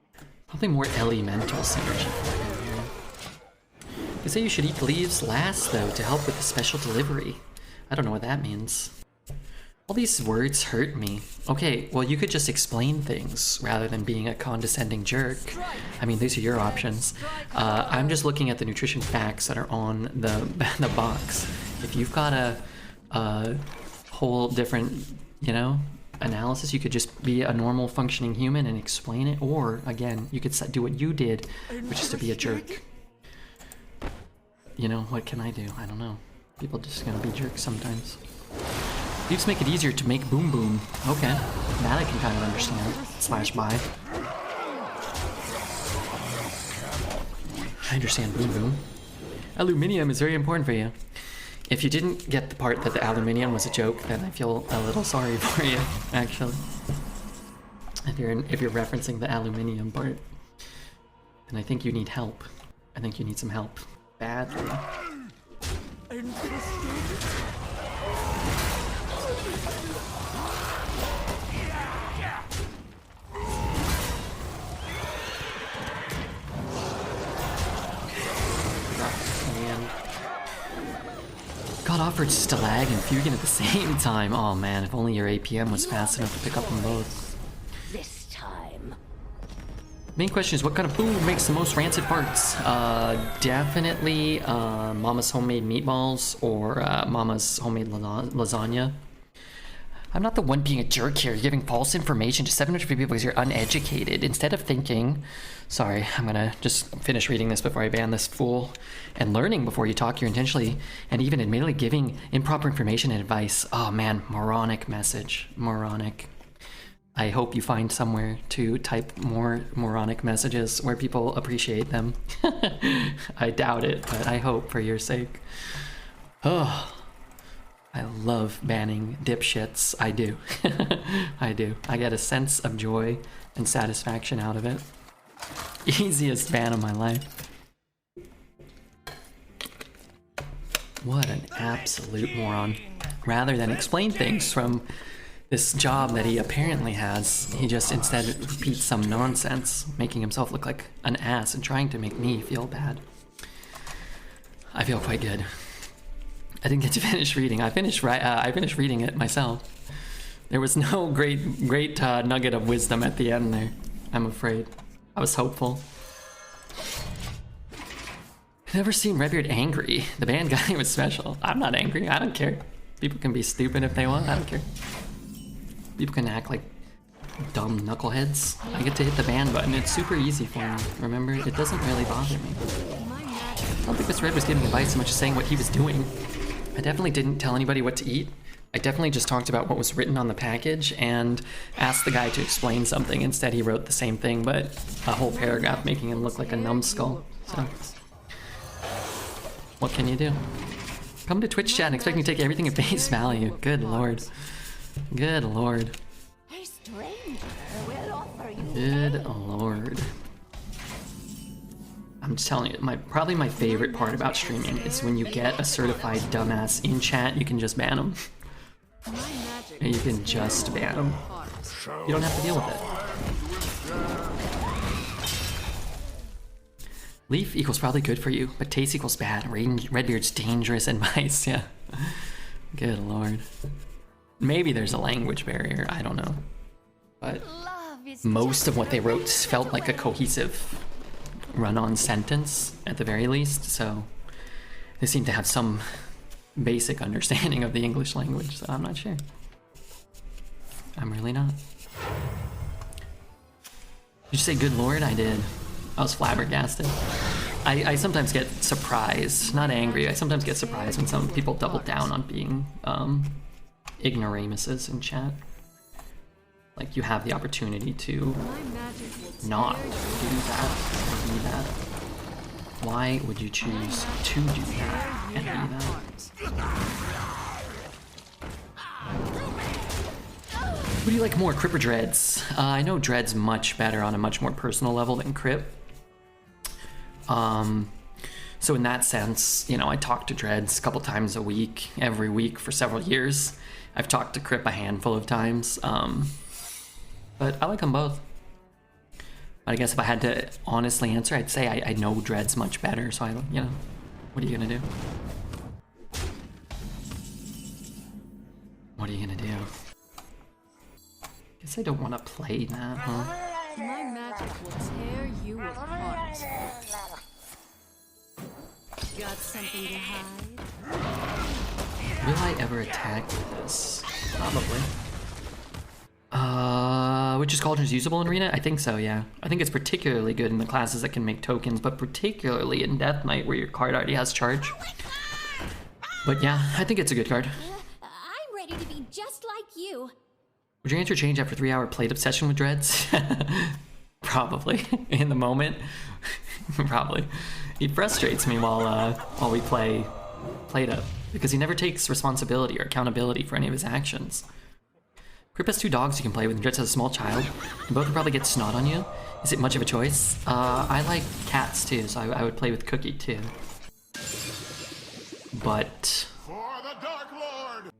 A: Probably more elemental synergy. They say you should eat the leaves last, though, to help with the special delivery. I don't know what that means. All these words hurt me. Okay, well, you could just explain things rather than being a condescending jerk. I mean, these are your options. I'm just looking at the nutrition facts that are on the box. If you've got a whole different, you know, analysis, you could just be a normal functioning human and explain it, or again, you could do what you did, which is to be a jerk. You know, what can I do? I don't know. People just gonna be jerks sometimes. Leaves make it easier to make boom boom. Okay, that I can kind of understand. Slash buy. I understand boom boom. Aluminium is very important for you. If you didn't get the part that the aluminium was a joke, then I feel a little sorry for you, actually. If you're referencing the aluminium part, then I think you need help. I think you need some help badly. God offered Stalag and Fugan at the same time. Oh man, if only your APM was fast enough to pick up them both.
C: This time.
A: Main question is, what kind of food makes the most rancid farts? Definitely Mama's homemade meatballs or Mama's homemade lasagna. I'm not the one being a jerk here. You're giving false information to 700 people because you're uneducated. Instead of thinking, sorry, I'm gonna just finish reading this before I ban this fool, and learning before you talk, you're intentionally and even admittedly giving improper information and advice. Oh man, moronic message. Moronic. I hope you find somewhere to type more moronic messages where people appreciate them. I doubt it, but I hope for your sake. Oh. I love banning dipshits. I do. I do. I get a sense of joy and satisfaction out of it. Easiest ban of my life. What an absolute moron. Rather than explain things from this job that he apparently has, he just instead repeats some nonsense, making himself look like an ass and trying to make me feel bad. I feel quite good. I didn't get to finish reading. I finished reading it myself. There was no great nugget of wisdom at the end there, I'm afraid. I was hopeful. I've never seen Redbeard angry. The band guy was special. I'm not angry. I don't care. People can be stupid if they want. I don't care. People can act like dumb knuckleheads. I get to hit the ban button. It's super easy for me. Remember, it doesn't really bother me. I don't think this Red was giving advice so much as saying what he was doing. I definitely didn't tell anybody what to eat. I definitely just talked about what was written on the package and asked the guy to explain something. Instead, he wrote the same thing, but a whole paragraph making him look like a numbskull. So, what can you do? Come to Twitch chat and expect me to take everything at face value. Good lord. Good lord.
C: A stranger will offer you
A: Good lord. I'm just telling you, probably my favorite part about streaming is when you get a certified dumbass in chat, you can just ban them. And you can just ban them. You don't have to deal with it. Leaf equals probably good for you, but taste equals bad. Redbeard's dangerous advice, yeah. Good lord. Maybe there's a language barrier, I don't know. But most of what they wrote felt like a cohesive run-on sentence at the very least, so they seem to have some basic understanding of the English language, so I'm not sure. I'm really not. Did you say good lord? I did. I was flabbergasted. I sometimes get surprised, not angry, I sometimes get surprised when some people double down on being ignoramuses in chat. Like, you have the opportunity to not do that or be that. Why would you choose to do that and be that? Who do you like more, Crip or Dreads? I know Dreads much better on a much more personal level than Crip. So in that sense, you know, I talk to Dreads a couple times a week, every week for several years. I've talked to Crip a handful of times. But I like them both. But I guess if I had to honestly answer, I'd say I know Dread's much better, so I don't, you know, what are you gonna do? What are you gonna do? Guess I don't want to play that, huh?
D: My magic will tear you apart. Got something to hide?
A: Will I ever attack with this? Probably. Which is Cauldron's usable in Arena? I think so, yeah. I think it's particularly good in the classes that can make tokens, but particularly in Death Knight where your card already has charge. But yeah, I think it's a good card.
E: I'm ready to be just like you.
A: Would your answer change after 3-hour plate obsession with Dreads? Probably. In the moment. Probably. He frustrates me while we play Plate-Up, because he never takes responsibility or accountability for any of his actions. Crip has 2 dogs you can play with, and Dreads has a small child, and both will probably get snot on you. Is it much of a choice? I like cats too, so I would play with Cookie too. But...
B: For the Dark Lord!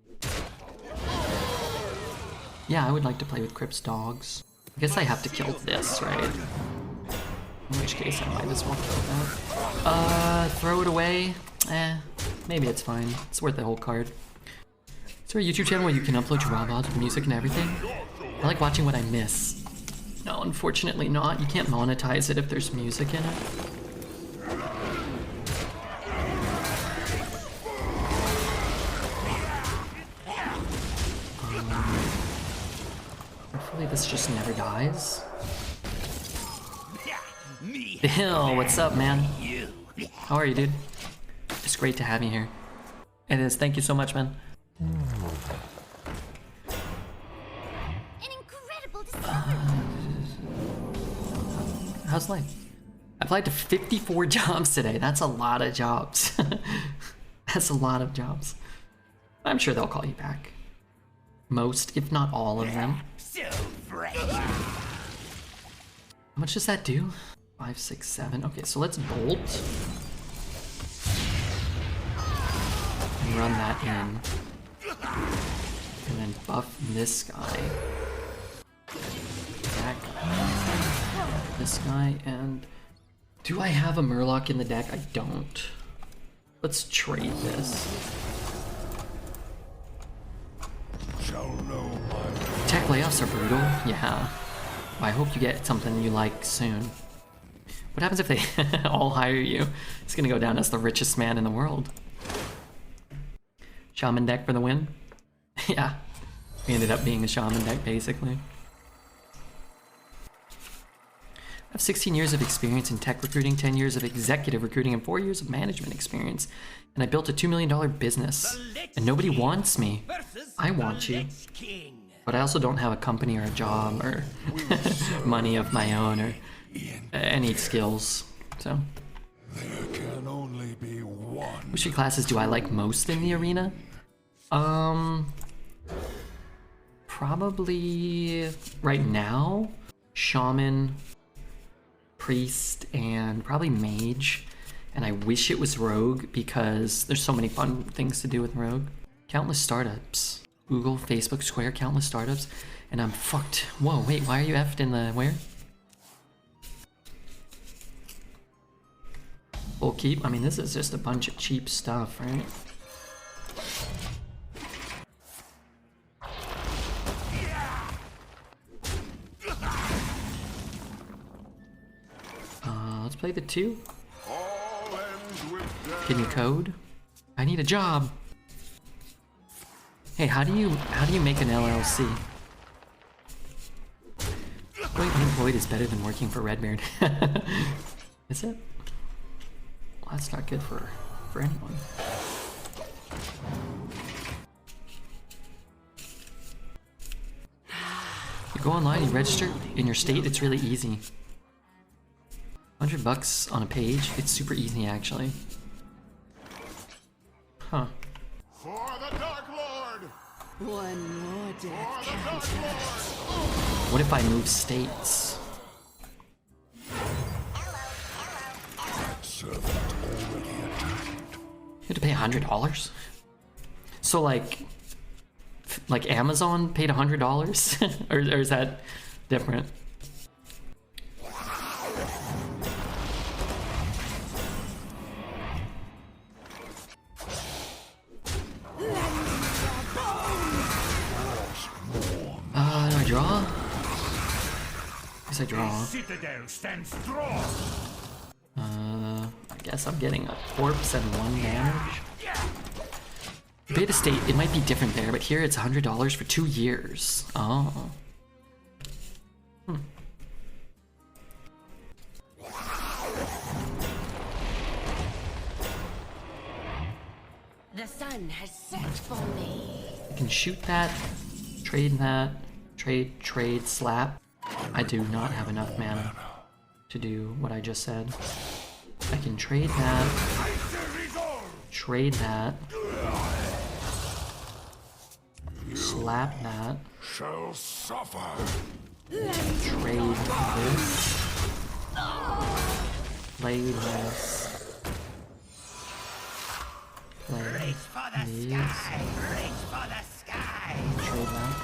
A: yeah, I would like to play with Crip's dogs. I guess I have to kill this, right? In which case I might as well kill that. Throw it away? Maybe it's fine. It's worth the whole card. Is there a YouTube channel where you can upload your raw VODs with music and everything? I like watching what I miss. No, unfortunately not. You can't monetize it if there's music in it. Hopefully this just never dies. Bill, what's up, man? How are you, dude? It's great to have you here. It is. Thank you so much, man.
E: An incredible discovery.
A: How's life? I applied to 54 jobs today. That's a lot of jobs. That's a lot of jobs. I'm sure they'll call you back. Most, if not all of them.
C: So fresh.
A: How much does that do? 5, 6, 7. Okay, so let's bolt. And run that in. And then buff this guy. That guy. This guy, and... do I have a Murloc in the deck? I don't. Let's trade this. Tech layoffs are brutal. Yeah. Well, I hope you get something you like soon. What happens if they all hire you? It's gonna go down as the richest man in the world. Shaman deck for the win? Yeah. We ended up being a shaman deck, basically. I have 16 years of experience in tech recruiting, 10 years of executive recruiting, and 4 years of management experience. And I built a $2 million business. And nobody wants me. I want you. But I also don't have a company or a job or money of my own or any skills. So.
B: There can only be one.
A: Which classes do I like most in the arena? Probably right now, Shaman, Priest, and probably Mage. And I wish it was Rogue because there's so many fun things to do with Rogue. Countless startups. Google, Facebook, Square, countless startups. And I'm fucked. Whoa, wait, why are you effed in the where? Full keep? I mean, this is just a bunch of cheap stuff, right? Let's play the 2. Can you code? I need a job. Hey, how do you make an LLC? Going unemployed is better than working for Redbeard. Is it? Well, that's not good for anyone. You go online, you register in your state, it's really easy. $100 on a page, it's super easy actually. Huh.
B: For the Dark Lord!
D: One more death count.
A: What if I move states? You had to pay $100? So like Amazon paid $100? or is that different? guess I draw.
B: Citadel stands strong.
A: I guess I'm getting a corpse and 1 damage. Beta state, it might be different there, but here it's $100 for 2 years. Oh.
C: The sun has set for me.
A: I can shoot that, trade that, trade, slap. I do not have enough mana to do what I just said. I can trade that, trade that, slap that,
B: Shall suffer.
A: trade this, play this, play these,
C: Reach for the sky.
A: trade that.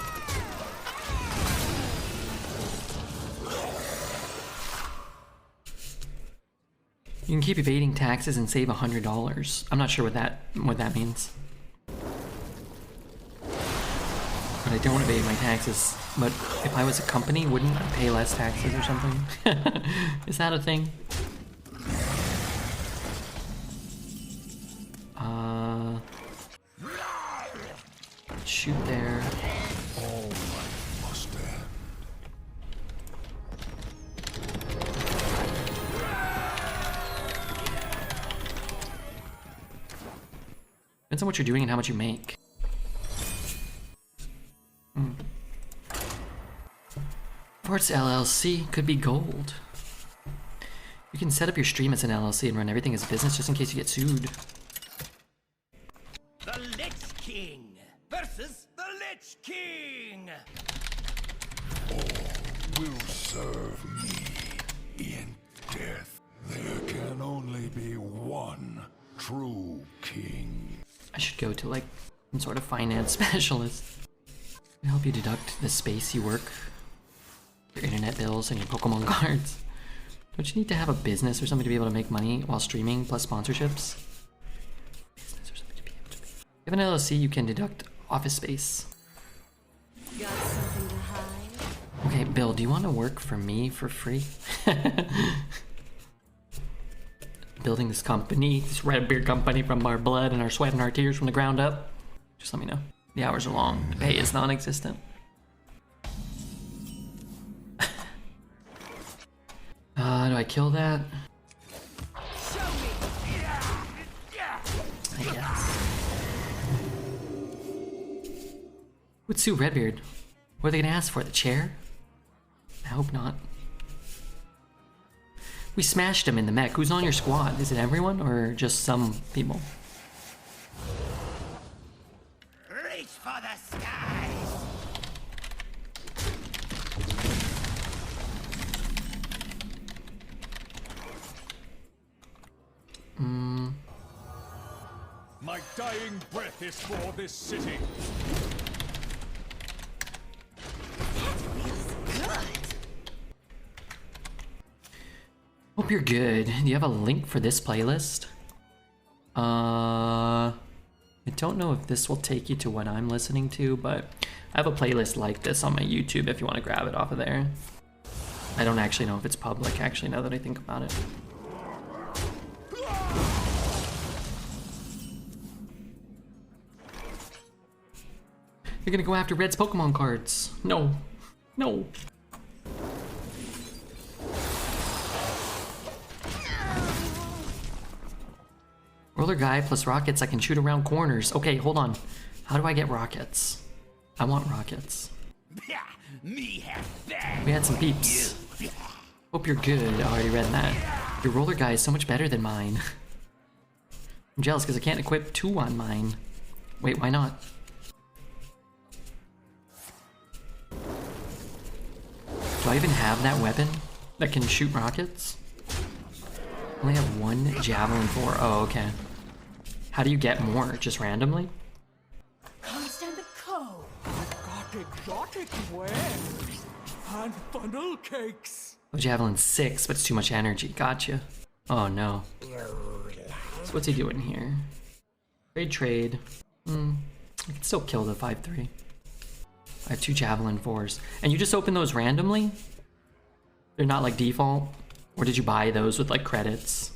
A: You can keep evading taxes and save $100. I'm not sure what that means. But I don't evade my taxes. But if I was a company, wouldn't I pay less taxes or something? Is that a thing? Shoot there.
B: All life must end.
A: Depends on what you're doing and how much you make. Ports LLC could be gold. You can set up your stream as an LLC and run everything as a business just in case you get sued.
C: The Lich King versus the Lich King.
B: Will serve me in death. There can only be one true king.
A: I should go to like some sort of finance specialist to help you deduct the space you work, your internet bills, and your Pokemon cards. Don't you need to have a business or something to be able to make money while streaming plus sponsorships? Business or something to be able to make. If you have an LLC, you can deduct office space.
D: Got something to hide?
A: Okay, Bill, do you want to work for me for free? Building this company, this red beer company from our blood and our sweat and our tears from the ground up. Just let me know. The hours are long. The pay is non-existent. Do I kill that? I guess. Who'd sue Redbeard? What are they gonna ask for? The chair? I hope not. We smashed him in the mech. Who's on your squad? Is it everyone or just some people?
C: Reach for the skies.
B: My dying breath is for this city.
A: Hope you're good. Do you have a link for this playlist? I don't know if this will take you to what I'm listening to, but I have a playlist like this on my YouTube if you want to grab it off of there. I don't actually know if it's public, actually, now that I think about it. You're gonna go after Red's Pokemon cards. No. No. Roller guy plus rockets, I can shoot around corners. Okay, hold on. How do I get rockets? I want rockets.
C: Me have that.
A: We had some peeps. Hope you're good. I already read that. Your roller guy is so much better than mine. I'm jealous because I can't equip 2 on mine. Wait, why not? Do I even have that weapon that can shoot rockets? I only have 1 javelin for. Oh, okay. How do you get more? Just randomly?
D: Can't stand the cold.
F: Got exotic wares and funnel cakes.
A: Oh, javelin 6, but it's too much energy. Gotcha. Oh no. So what's he doing here? Trade. I can still kill the 5-3. I have 2 javelin 4s. And you just open those randomly? They're not like default? Or did you buy those with like credits?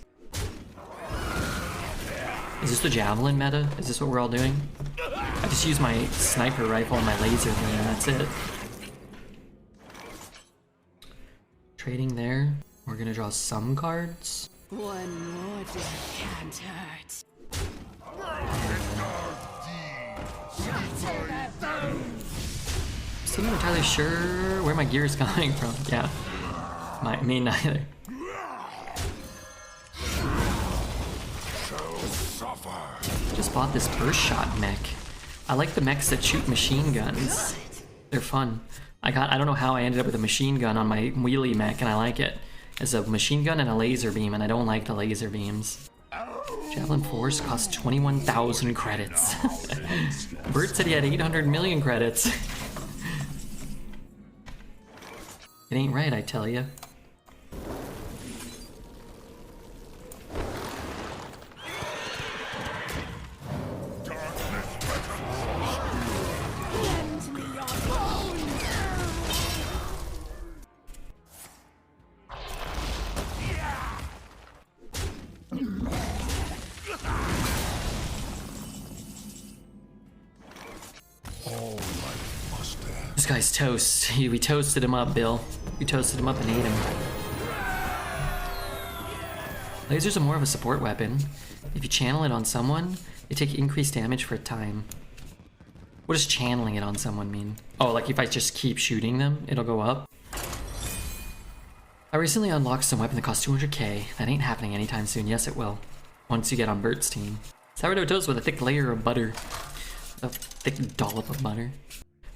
A: Is this the javelin meta? Is this what we're all doing? I just use my sniper rifle and my laser beam, that's it. Trading there. We're gonna draw some cards.
D: One more death can't hurt.
A: Still not entirely sure where my gear is coming from. Yeah, me neither. Just bought this burst shot mech. I like the mechs that shoot machine guns. They're fun. I don't know how I ended up with a machine gun on my wheelie mech, and I like it. It's a machine gun and a laser beam, and I don't like the laser beams. Javelin Force costs 21,000 credits. Bert said he had 800 million credits. It ain't right, I tell ya. This guy's toast. We toasted him up, Bill. We toasted him up and ate him. Lasers are more of a support weapon. If you channel it on someone, they take increased damage for a time. What does channeling it on someone mean? Oh, like if I just keep shooting them, it'll go up? I recently unlocked some weapon that costs 200k. That ain't happening anytime soon. Yes, it will. Once you get on Bert's team. Sourdough toast with a thick layer of butter. A thick dollop of butter.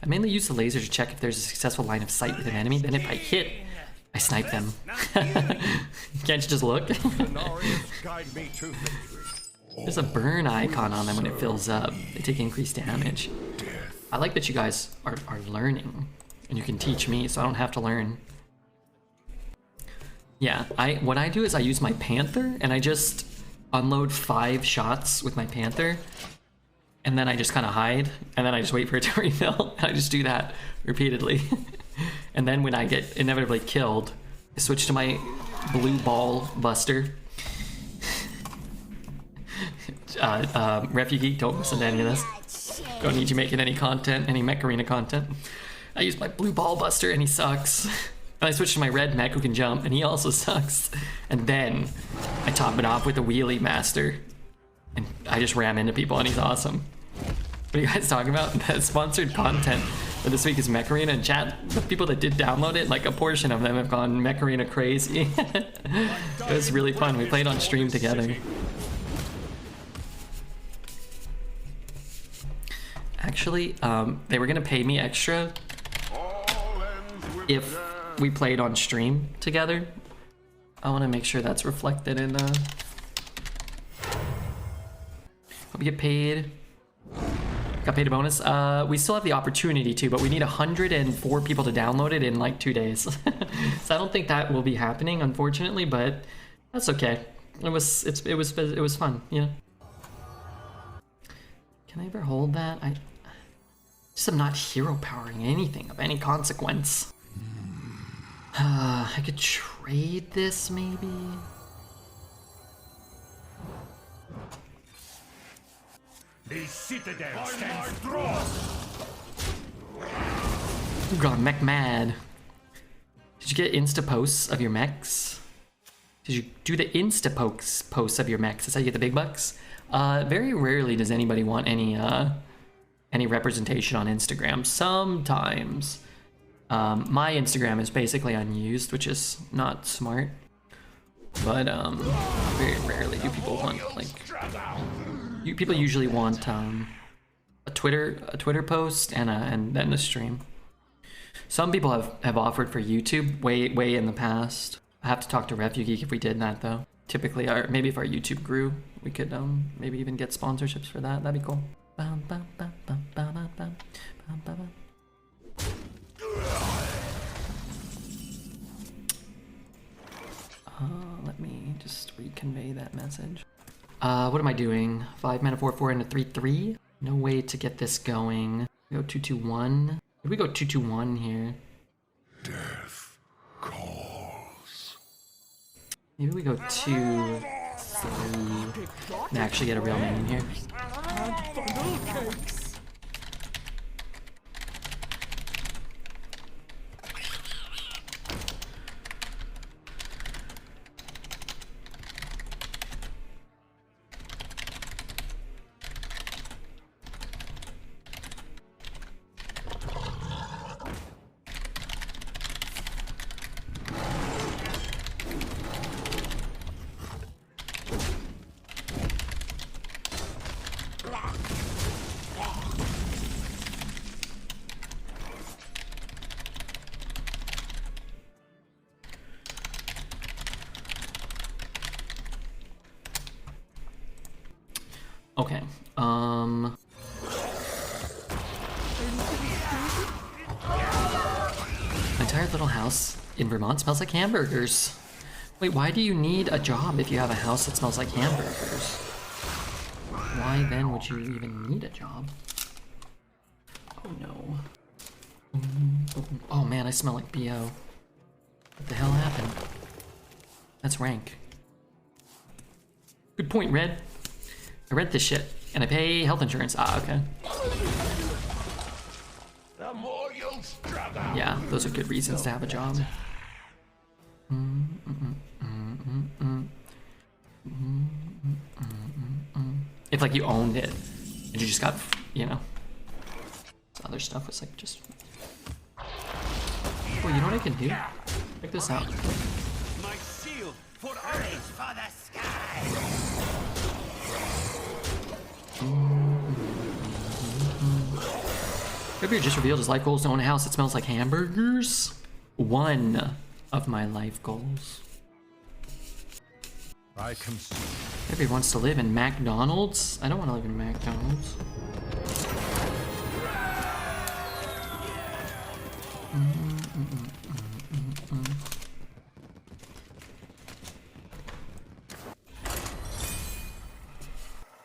A: I mainly use the laser to check if there's a successful line of sight with an enemy, then if I hit, I snipe them. Can't you just look? There's a burn icon on them when it fills up. They take increased damage. I like that you guys are learning, and you can teach me so I don't have to learn. Yeah, what I do is I use my Panther, and I just unload 5 shots with my Panther, and then I just kind of hide, and then I just wait for it to refill, and I just do that repeatedly. And then when I get inevitably killed, I switch to my blue ball buster. Refugee, don't listen to any of this. Don't need you making any content, any mech arena content. I use my blue ball buster, and he sucks. And I switch to my red mech who can jump, and he also sucks. And then I top it off with the wheelie master. And I just ram into people, and he's awesome. What are you guys talking about? The sponsored content for this week is Mech Arena. And chat, the people that did download it, like a portion of them have gone Mech Arena crazy. It was really fun. We played on stream together. Actually, they were gonna pay me extra if we played on stream together. I want to make sure that's reflected in hope you get paid. Got paid a bonus. We still have the opportunity to, but we need 104 people to download it in like 2 days. So I don't think that will be happening, unfortunately, but that's okay. It was fun, you know. Can I ever hold that? I just am not hero powering anything of any consequence. I could trade this maybe.
B: The citadel stands strong.
A: Ooh, God, mech mad. Did you get insta posts of your mechs? Did you do the insta posts of your mechs? That's how you get the big bucks. Very rarely does anybody want any representation on Instagram. Sometimes. My Instagram is basically unused, which is not smart. But very rarely do people want people usually want a Twitter post and then a stream. Some people have offered for YouTube way in the past. I have to talk to Refugee if we did that though. Typically, maybe if our YouTube grew, we could maybe even get sponsorships for that. That'd be cool. Let me just reconvey that message. What am I doing? 5 mana 4/4 and a 3/3. No way to get this going. We go 2/2/1. We go 2/2/1 here.
B: Death calls.
A: Maybe we go 2, 3, and actually get a real minion here.
F: And funnel cakes.
A: Okay, my entire little house in Vermont smells like hamburgers. Wait, why do you need a job if you have a house that smells like hamburgers? Why then would you even need a job? Oh no. Oh man, I smell like BO. What the hell happened? That's rank. Good point, Red. I rent this shit, and I pay health insurance. Ah, okay.
B: The more you'll struggle.
A: Yeah, those are good reasons to have a job. If like you owned it, and you just got, you know, this other stuff was like just. Oh, you know what I can do? Check this out.
C: My shield for eyes for the sky.
A: February just revealed his life goal is to own a house that smells like hamburgers. One of my life goals.
B: I can see.
A: February wants to live in McDonald's. I don't want to live in McDonald's.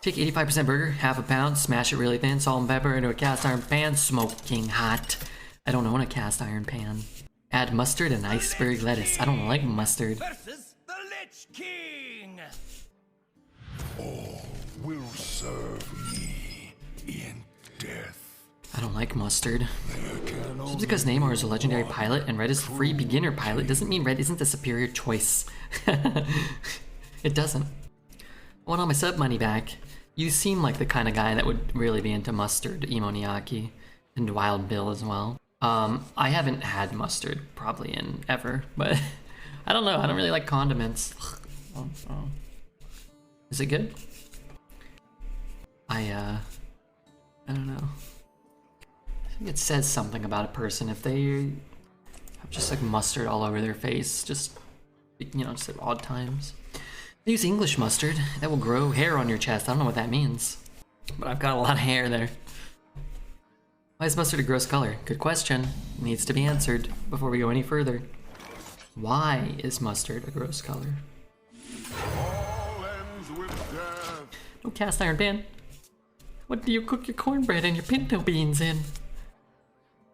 A: Take 85% burger, half a pound, smash it really thin, salt and pepper into a cast iron pan, smoking hot. I don't own a cast iron pan. Add mustard and iceberg lettuce. I don't like mustard.
C: Versus the Lich King.
B: All will serve me in death.
A: I don't like mustard. Just because Neymar is a legendary pilot and Red is the free beginner pilot doesn't mean Red isn't the superior choice. It doesn't. I want all my sub money back. You seem like the kind of guy that would really be into mustard, Imoniaki, and Wild Bill as well. I haven't had mustard probably in ever, but I don't know. I don't really like condiments. Is it good? I don't know. I think it says something about a person if they have just like mustard all over their face, just, you know, just at odd times. Use English mustard. That will grow hair on your chest. I don't know what that means, but I've got a lot of hair there. Why is mustard a gross color? Good question. Needs to be answered before we go any further. Why is mustard a gross color?
B: All ends with death.
A: No cast iron pan. What do you cook your cornbread and your pinto beans in?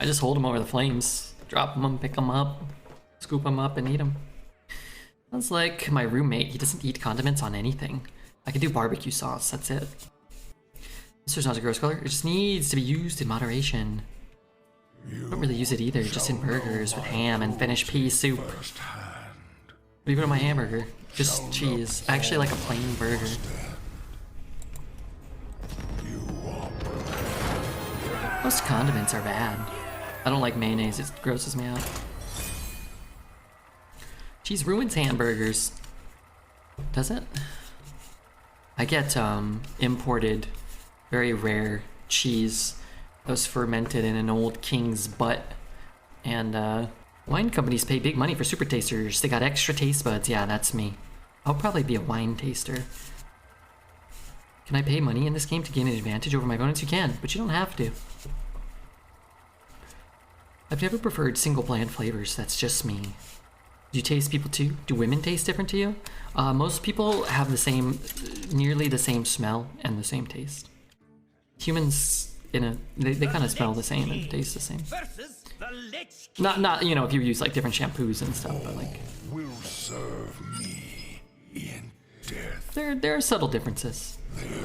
A: I just hold them over the flames, drop them, pick them up, scoop them up, and eat them. Sounds like my roommate. He doesn't eat condiments on anything. I can do barbecue sauce, that's it. Mustard's not a gross color. It just needs to be used in moderation. I don't really use it either, just in burgers with ham and Finnish pea soup. Leave it on my hamburger. Just cheese. I actually like a plain burger. Most condiments are bad. I don't like mayonnaise, it grosses me out. Cheese ruins hamburgers. Does it? I get imported, very rare cheese that was fermented in an old king's butt. And wine companies pay big money for super tasters. They got extra taste buds. Yeah, that's me. I'll probably be a wine taster. Can I pay money in this game to gain an advantage over my opponents? You can, but you don't have to. I've never preferred single bland flavors. That's just me. Do you taste people too? Do women taste different to you? Most people have the same, nearly the same smell and the same taste. Humans, they kind of smell the same and taste the same.
C: Versus the Lich King.
A: Not, you know, if you use like different shampoos and stuff, but like.
B: Will serve me in death.
A: There are subtle differences,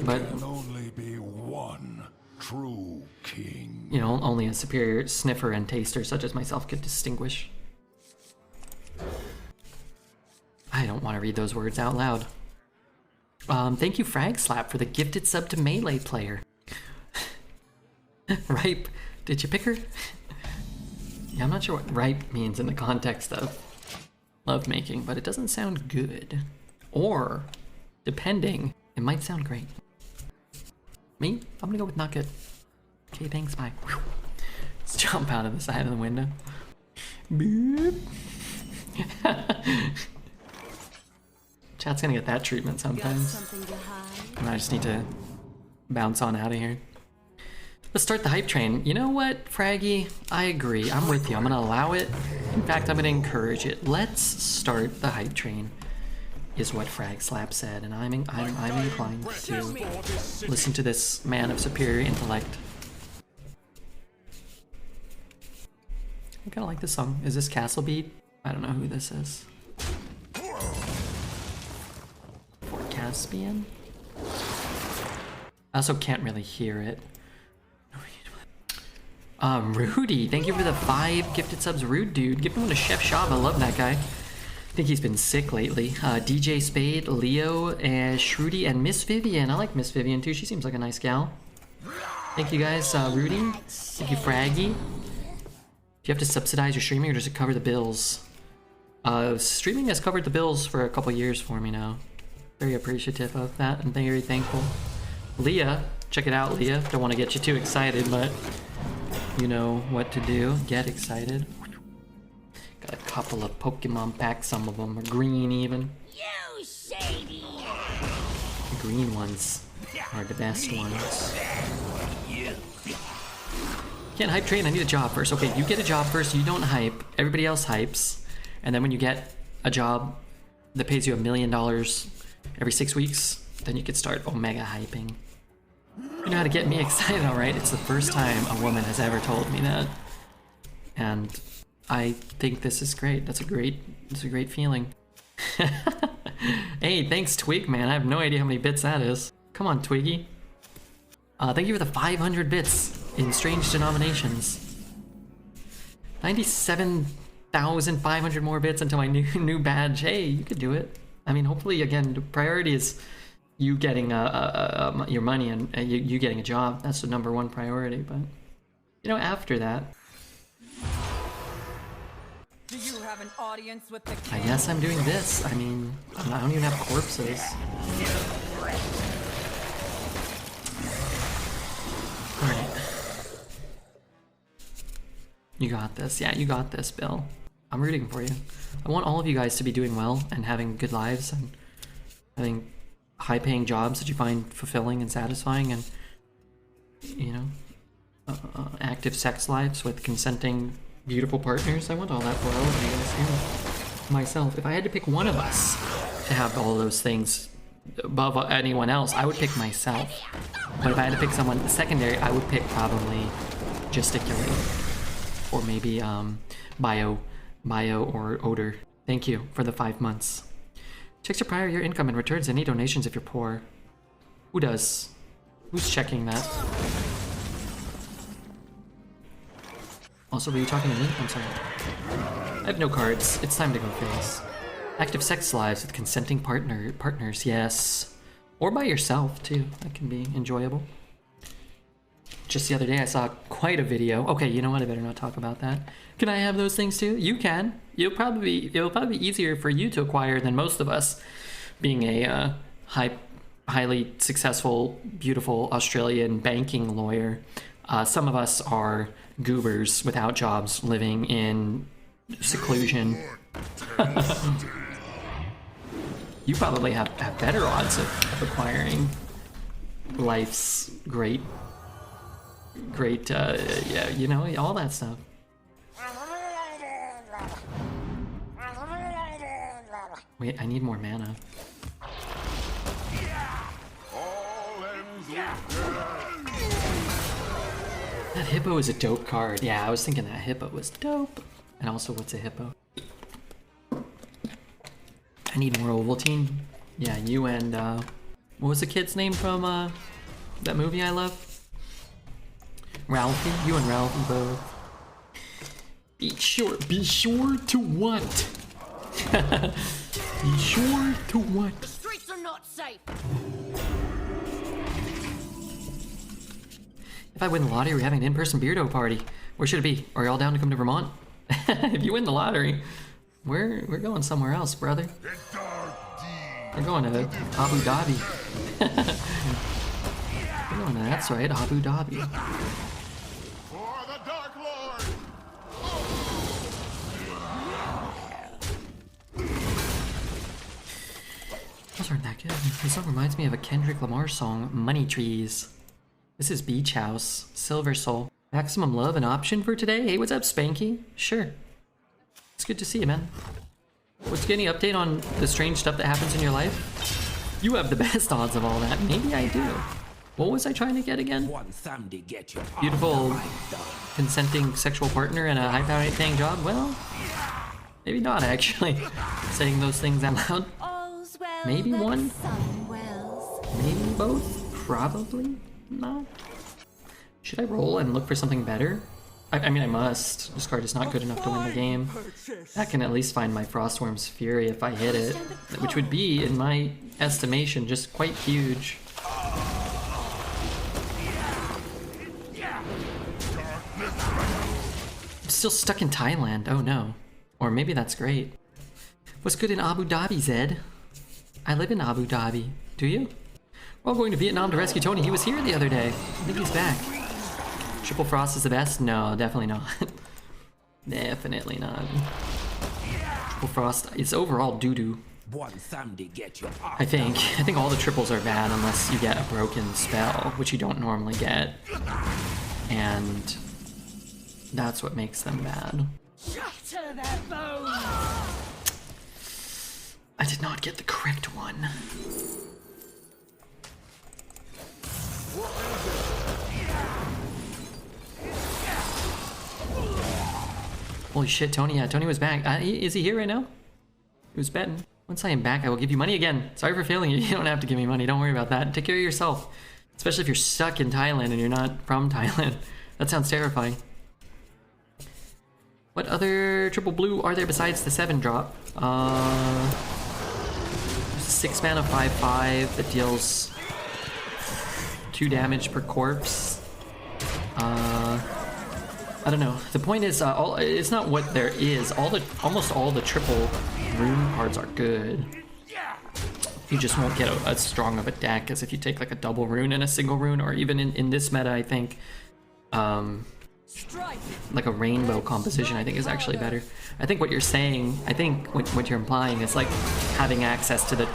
A: but
B: There can only be one true king.
A: you know, only a superior sniffer and taster such as myself could distinguish. I don't want to read those words out loud. Thank you, Frag Slap, for the gifted sub to Melee Player. Ripe, did you pick her? Yeah, I'm not sure what ripe means in the context of lovemaking, but it doesn't sound good. Or, depending, it might sound great. Me? I'm gonna go with not good. Okay, thanks, bye. Whew. Let's jump out of the side of the window. Boop. Chat's gonna get that treatment sometimes.
D: Something to hide.
A: And I just need to bounce on out of here. Let's start the hype train. You know what, Fraggy? I agree. I'm with you. I'm gonna allow it. In fact, I'm gonna encourage it. Let's start the hype train, is what Frag Slap said, and I'm inclined to listen to this man of superior intellect. I kind of like this song. Is this Castle Beat? I don't know who this is. For Caspian? I also can't really hear it. Rudy, thank you for the 5 gifted subs. Rude dude, give one to Chef Shab. I love that guy. I think he's been sick lately. DJ Spade, Leo, Shrudy, and Miss Vivian. I like Miss Vivian too. She seems like a nice gal. Thank you guys, Rudy. Thank you, Fraggy. Do you have to subsidize your streaming or does it cover the bills? Streaming has covered the bills for a couple years for me now. Very appreciative of that and very thankful. Leah, check it out, Leah. Don't want to get you too excited, but you know what to do. Get excited. Got a couple of Pokemon packs. Some of them are green even.
C: You shady!
A: The green ones are the best ones. Can't hype train, I need a job first. Okay, you get a job first, you don't hype. Everybody else hypes. And then when you get a job that pays you $1 million every 6 weeks, then you could start Omega hyping. You know how to get me excited, alright? It's the first time a woman has ever told me that. And I think this is great. That's a great feeling. Hey, thanks Twig, man. I have no idea how many bits that is. Come on, Twiggy. Thank you for the 500 bits in strange denominations. 97,500 more bits until my new badge. Hey, you could do it. I mean, hopefully, again, the priority is you getting your money and you getting a job. That's the #1 priority. But you know, after that,
D: Do you have an audience with the
A: I guess I'm doing this. I mean, I don't even have corpses. Alright. You got this. Yeah, you got this, Bill. I'm rooting for you. I want all of you guys to be doing well and having good lives and having high-paying jobs that you find fulfilling and satisfying and, you know, active sex lives with consenting, beautiful partners. I want all that for all of you guys here. Myself, if I had to pick one of us to have all those things above anyone else, I would pick myself. But if I had to pick someone secondary, I would pick probably gesticulate or maybe bio or odor. Thank you for the 5 months. Checks your prior year income and returns any donations if you're poor. Who does? Who's checking that? Also, were you talking to me? I'm sorry. I have no cards. It's time to go face. Active sex lives with consenting partners, yes. Or by yourself, too. That can be enjoyable. Just the other day, I saw quite a video. Okay, you know what? I better not talk about that. Can I have those things too? You can. It'll probably be easier for you to acquire than most of us, being a highly successful, beautiful Australian banking lawyer. Some of us are goobers without jobs, living in seclusion. You probably have better odds of acquiring life's great, yeah, you know, all that stuff. Wait, I need more mana. That hippo is a dope card. Yeah, I was thinking that hippo was dope. And also, what's a hippo? I need more Ovaltine. Yeah, you and what was the kid's name from that movie I love? Ralphie. You and Ralphie both. Be sure to what? Be sure to what?
D: The streets are not safe.
A: If I win the lottery, we're having an in-person beardo party. Where should it be? Are y'all down to come to Vermont? If you win the lottery, we're going somewhere else, brother. We're going to Abu Dhabi. We're going to, that's right, Abu Dhabi.
B: For the Dark Lord!
A: Those aren't that good. This song reminds me of a Kendrick Lamar song, Money Trees. This is Beach House, Silver Soul. Maximum love an option for today? Hey, what's up, Spanky? Sure. It's good to see you, man. What's any update on the strange stuff that happens in your life? You have the best odds of all that. Maybe I do. What was I trying to get again? Beautiful, consenting sexual partner and a high paying job? Well, maybe not actually. Saying those things out loud.
E: All's well
A: Maybe
E: that
A: one?
E: sun wells.
A: Maybe both? Probably not. Should I roll and look for something better? I mean, I must. This card is not good enough to win the game. I can at least find my Frostworm's Fury if I hit it, which would be, in my estimation, just quite huge. I'm still stuck in Thailand. Oh no. Or maybe that's great. What's good in Abu Dhabi, Zed? I live in Abu Dhabi. Do you? We're all going to Vietnam to rescue Tony. He was here the other day. I think he's back. Triple Frost is the best? No, definitely not. Definitely not. Triple Frost is overall doo-doo. I think all the triples are bad unless you get a broken spell, which you don't normally get. And that's what makes them bad.
D: Shatter their bones.
A: I did not get the correct one. Holy shit, Tony. Yeah, Tony was back. Is he here right now? He was betting. Once I am back, I will give you money again. Sorry for failing you. You don't have to give me money. Don't worry about that. Take care of yourself. Especially if you're stuck in Thailand and you're not from Thailand. That sounds terrifying. What other triple blue are there besides the 7-drop? There's a 6 mana 5/5 that deals 2 damage per corpse. I don't know. The point is, it's not what there is. Almost all the triple rune cards are good. You just won't get as strong of a deck as if you take like a double rune and a single rune, or even in this meta, I think, like a rainbow composition, I think is actually better. I think what you're saying, I think what you're implying is like having access to the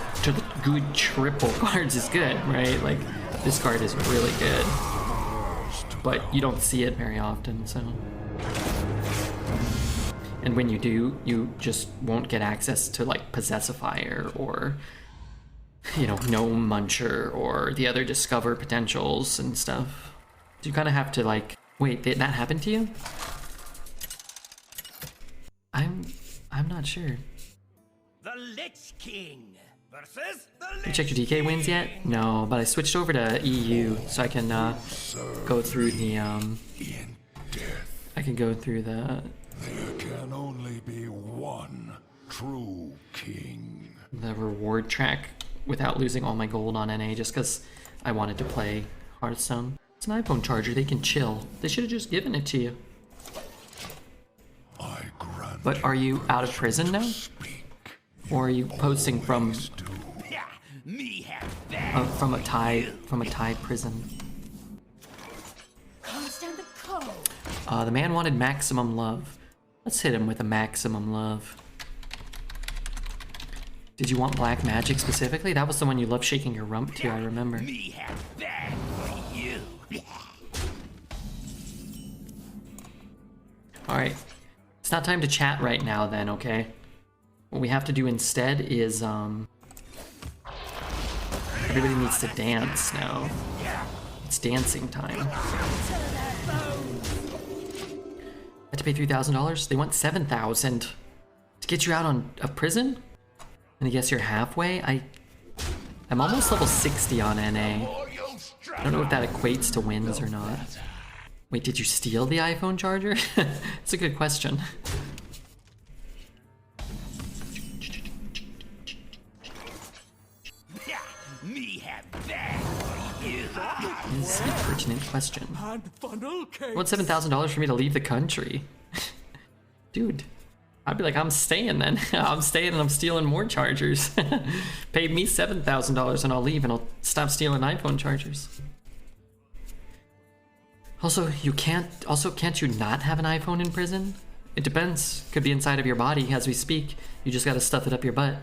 A: good triple cards is good, right? Like this card is really good. But you don't see it very often, so. And when you do, you just won't get access to like Possessifier or, you know, Gnome Muncher or the other Discover potentials and stuff. So you kind of have to like, wait, did that happen to you? I'm not sure.
C: The Lich King versus the Lich
A: You checked your DK wins yet? No, but I switched over to EU so I can go through the I can go through the.
B: There can only be one true king.
A: The reward track without losing all my gold on NA just because I wanted to play Hearthstone. It's an iPhone charger, they can chill. They should have just given it to you.
B: I grant
A: But are you out of prison now?
B: speak.
A: Or are you posting from
C: me have that.
A: from a Thai prison?
E: Can't stand the cold.
A: The man wanted maximum love. Let's hit him with a maximum love. Did you want black magic specifically? That was the one you loved shaking your rump to, I remember.
C: Me have that for you.
A: Alright. It's not time to chat right now then, okay? What we have to do instead is, everybody needs to dance now. It's dancing time. I had to pay $3,000? They want $7,000 to get you out of prison? And I guess you're halfway? I'm almost level 60 on NA. I don't know if that equates to wins or not. Wait, did you steal the iPhone charger? That's a good question.
C: Me have that for you.
A: Is a pertinent question.
F: And funnel cakes.
A: I want $7,000 for me to leave the country. Dude, I'd be like, I'm staying then. I'm staying and I'm stealing more chargers. Pay me $7,000 and I'll leave and I'll stop stealing iPhone chargers. Also, can't you not have an iPhone in prison? It depends. Could be inside of your body as we speak. You just gotta stuff it up your butt.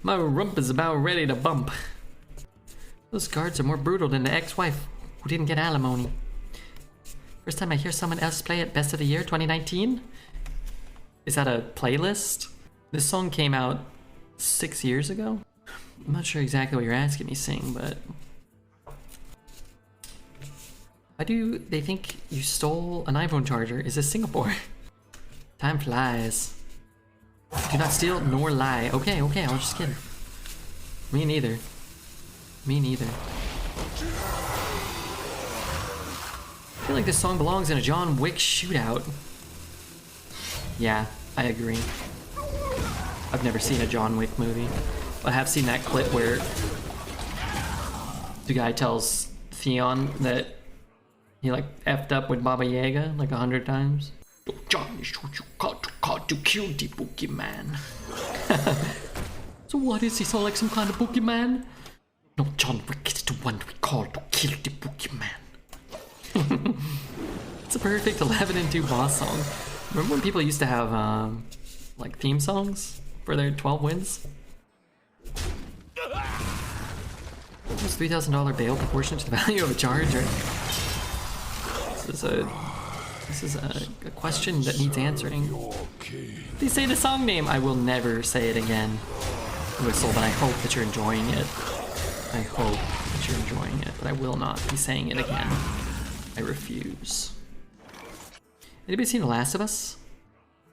A: My rump is about ready to bump. Those guards are more brutal than the ex-wife who didn't get alimony. First time I hear someone else play it, Best of the Year 2019? Is that a playlist? This song came out 6 years ago? I'm not sure exactly what you're asking me, Sing, but... Why do they think you stole an iPhone charger? Is this Singapore? Time flies. Do not steal nor lie. Okay, I was just kidding. Me neither. Me neither. I feel like this song belongs in a John Wick shootout. Yeah, I agree. I've never seen a John Wick movie. I have seen that clip where the guy tells Theon that he like effed up with Baba Yaga like 100 times. John is what you caught to kill the boogeyman. So what is he, sound like some kind of boogeyman? No, John Wick is the one we call to kill the boogeyman. It's a perfect 11 and 2 boss song. Remember when people used to have like theme songs for their 12 wins? Almost $3,000 bail proportionate to the value of a charger. This is a question that needs answering. Please say the song name. I will never say it again, Whistle, but I hope that you're enjoying it. I hope that you're enjoying it, but I will not be saying it again. I refuse. Anybody seen The Last of Us?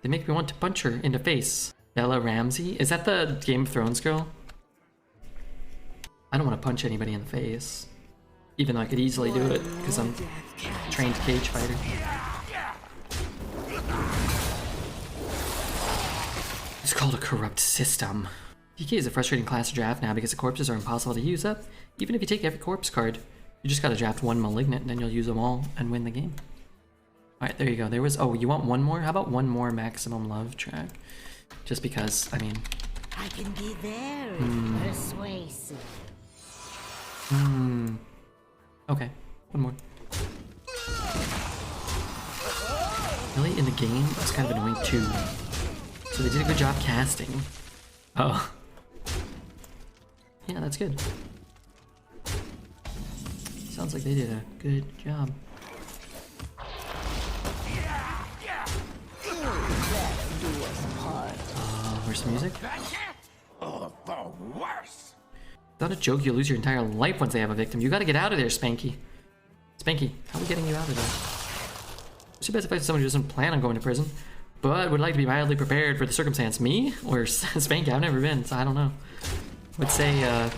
A: They make me want to punch her in the face. Bella Ramsey? Is that the Game of Thrones girl? I don't want to punch anybody in the face. Even though I could easily do it, because I'm a trained cage fighter. It's called a corrupt system. PK is a frustrating class to draft now because the corpses are impossible to use up. Even if you take every corpse card, you just gotta draft one Malignant and then you'll use them all and win the game. Alright, there you go. There was, oh, you want one more? How about one more Maximum Love track? Just because, I mean...
C: I can be very persuasive.
A: Okay, one more. Really, in the game, it's kind of annoying too. So they did a good job casting. Oh. Yeah, that's good. Sounds like they did a good job. Where's the music?
B: Oh, the worst.
A: Without a joke, you'll lose your entire life once they have a victim. You gotta get out of there, Spanky. Spanky, how are we getting you out of there? It's too bad to fight someone who doesn't plan on going to prison, but would like to be mildly prepared for the circumstance. Me? Or Spanky? I've never been, so I don't know. I would say,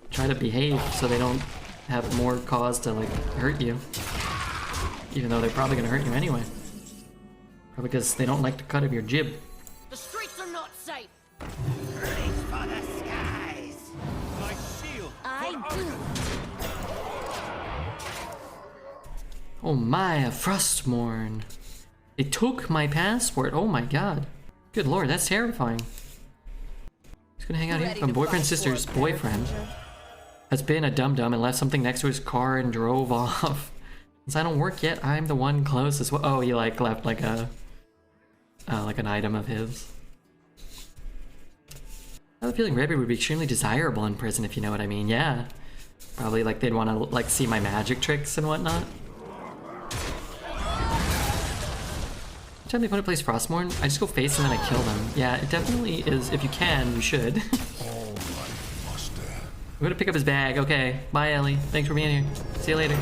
A: try to behave so they don't have more cause to, like, hurt you. Even though they're probably gonna hurt you anyway. Probably because they don't like the cut of your jib.
D: The streets are not safe.
C: Reach for the skies.
F: My shield.
E: I do.
A: Oh my, a Frostmourne. It took my passport. Oh my god. Good lord, that's terrifying. He's gonna hang out here. My boyfriend's sister's boyfriend has been a dum-dum and left something next to his car and drove off. Since I don't work yet, I'm the one closest. Oh, he like left like a like an item of his. I have a feeling Redbeard would be extremely desirable in prison, if you know what I mean. Yeah, probably like they'd want to like see my magic tricks and whatnot. Every time the opponent plays Frostmourne, I just go face and then I kill them. Yeah, it definitely is. If you can, you should. I'm gonna pick up his bag. Okay, bye Ellie. Thanks for being here. See you later.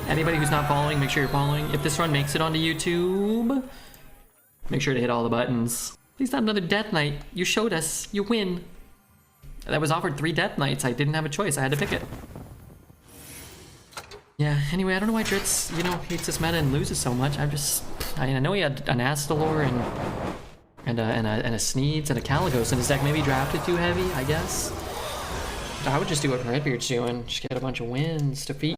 A: Anybody who's not following, make sure you're following. If this run makes it onto YouTube, make sure to hit all the buttons. Please not another Death Knight. You showed us. You win. That was offered 3 Death Knights. I didn't have a choice. I had to pick it. Yeah, anyway, I don't know why Dritz, you know, hates this meta and loses so much. I know he had an Astalor and a Sneeds and a Caligos in his deck. Maybe he drafted too heavy, I guess. But I would just do what Redbeard's doing. Just get a bunch of wins, defeat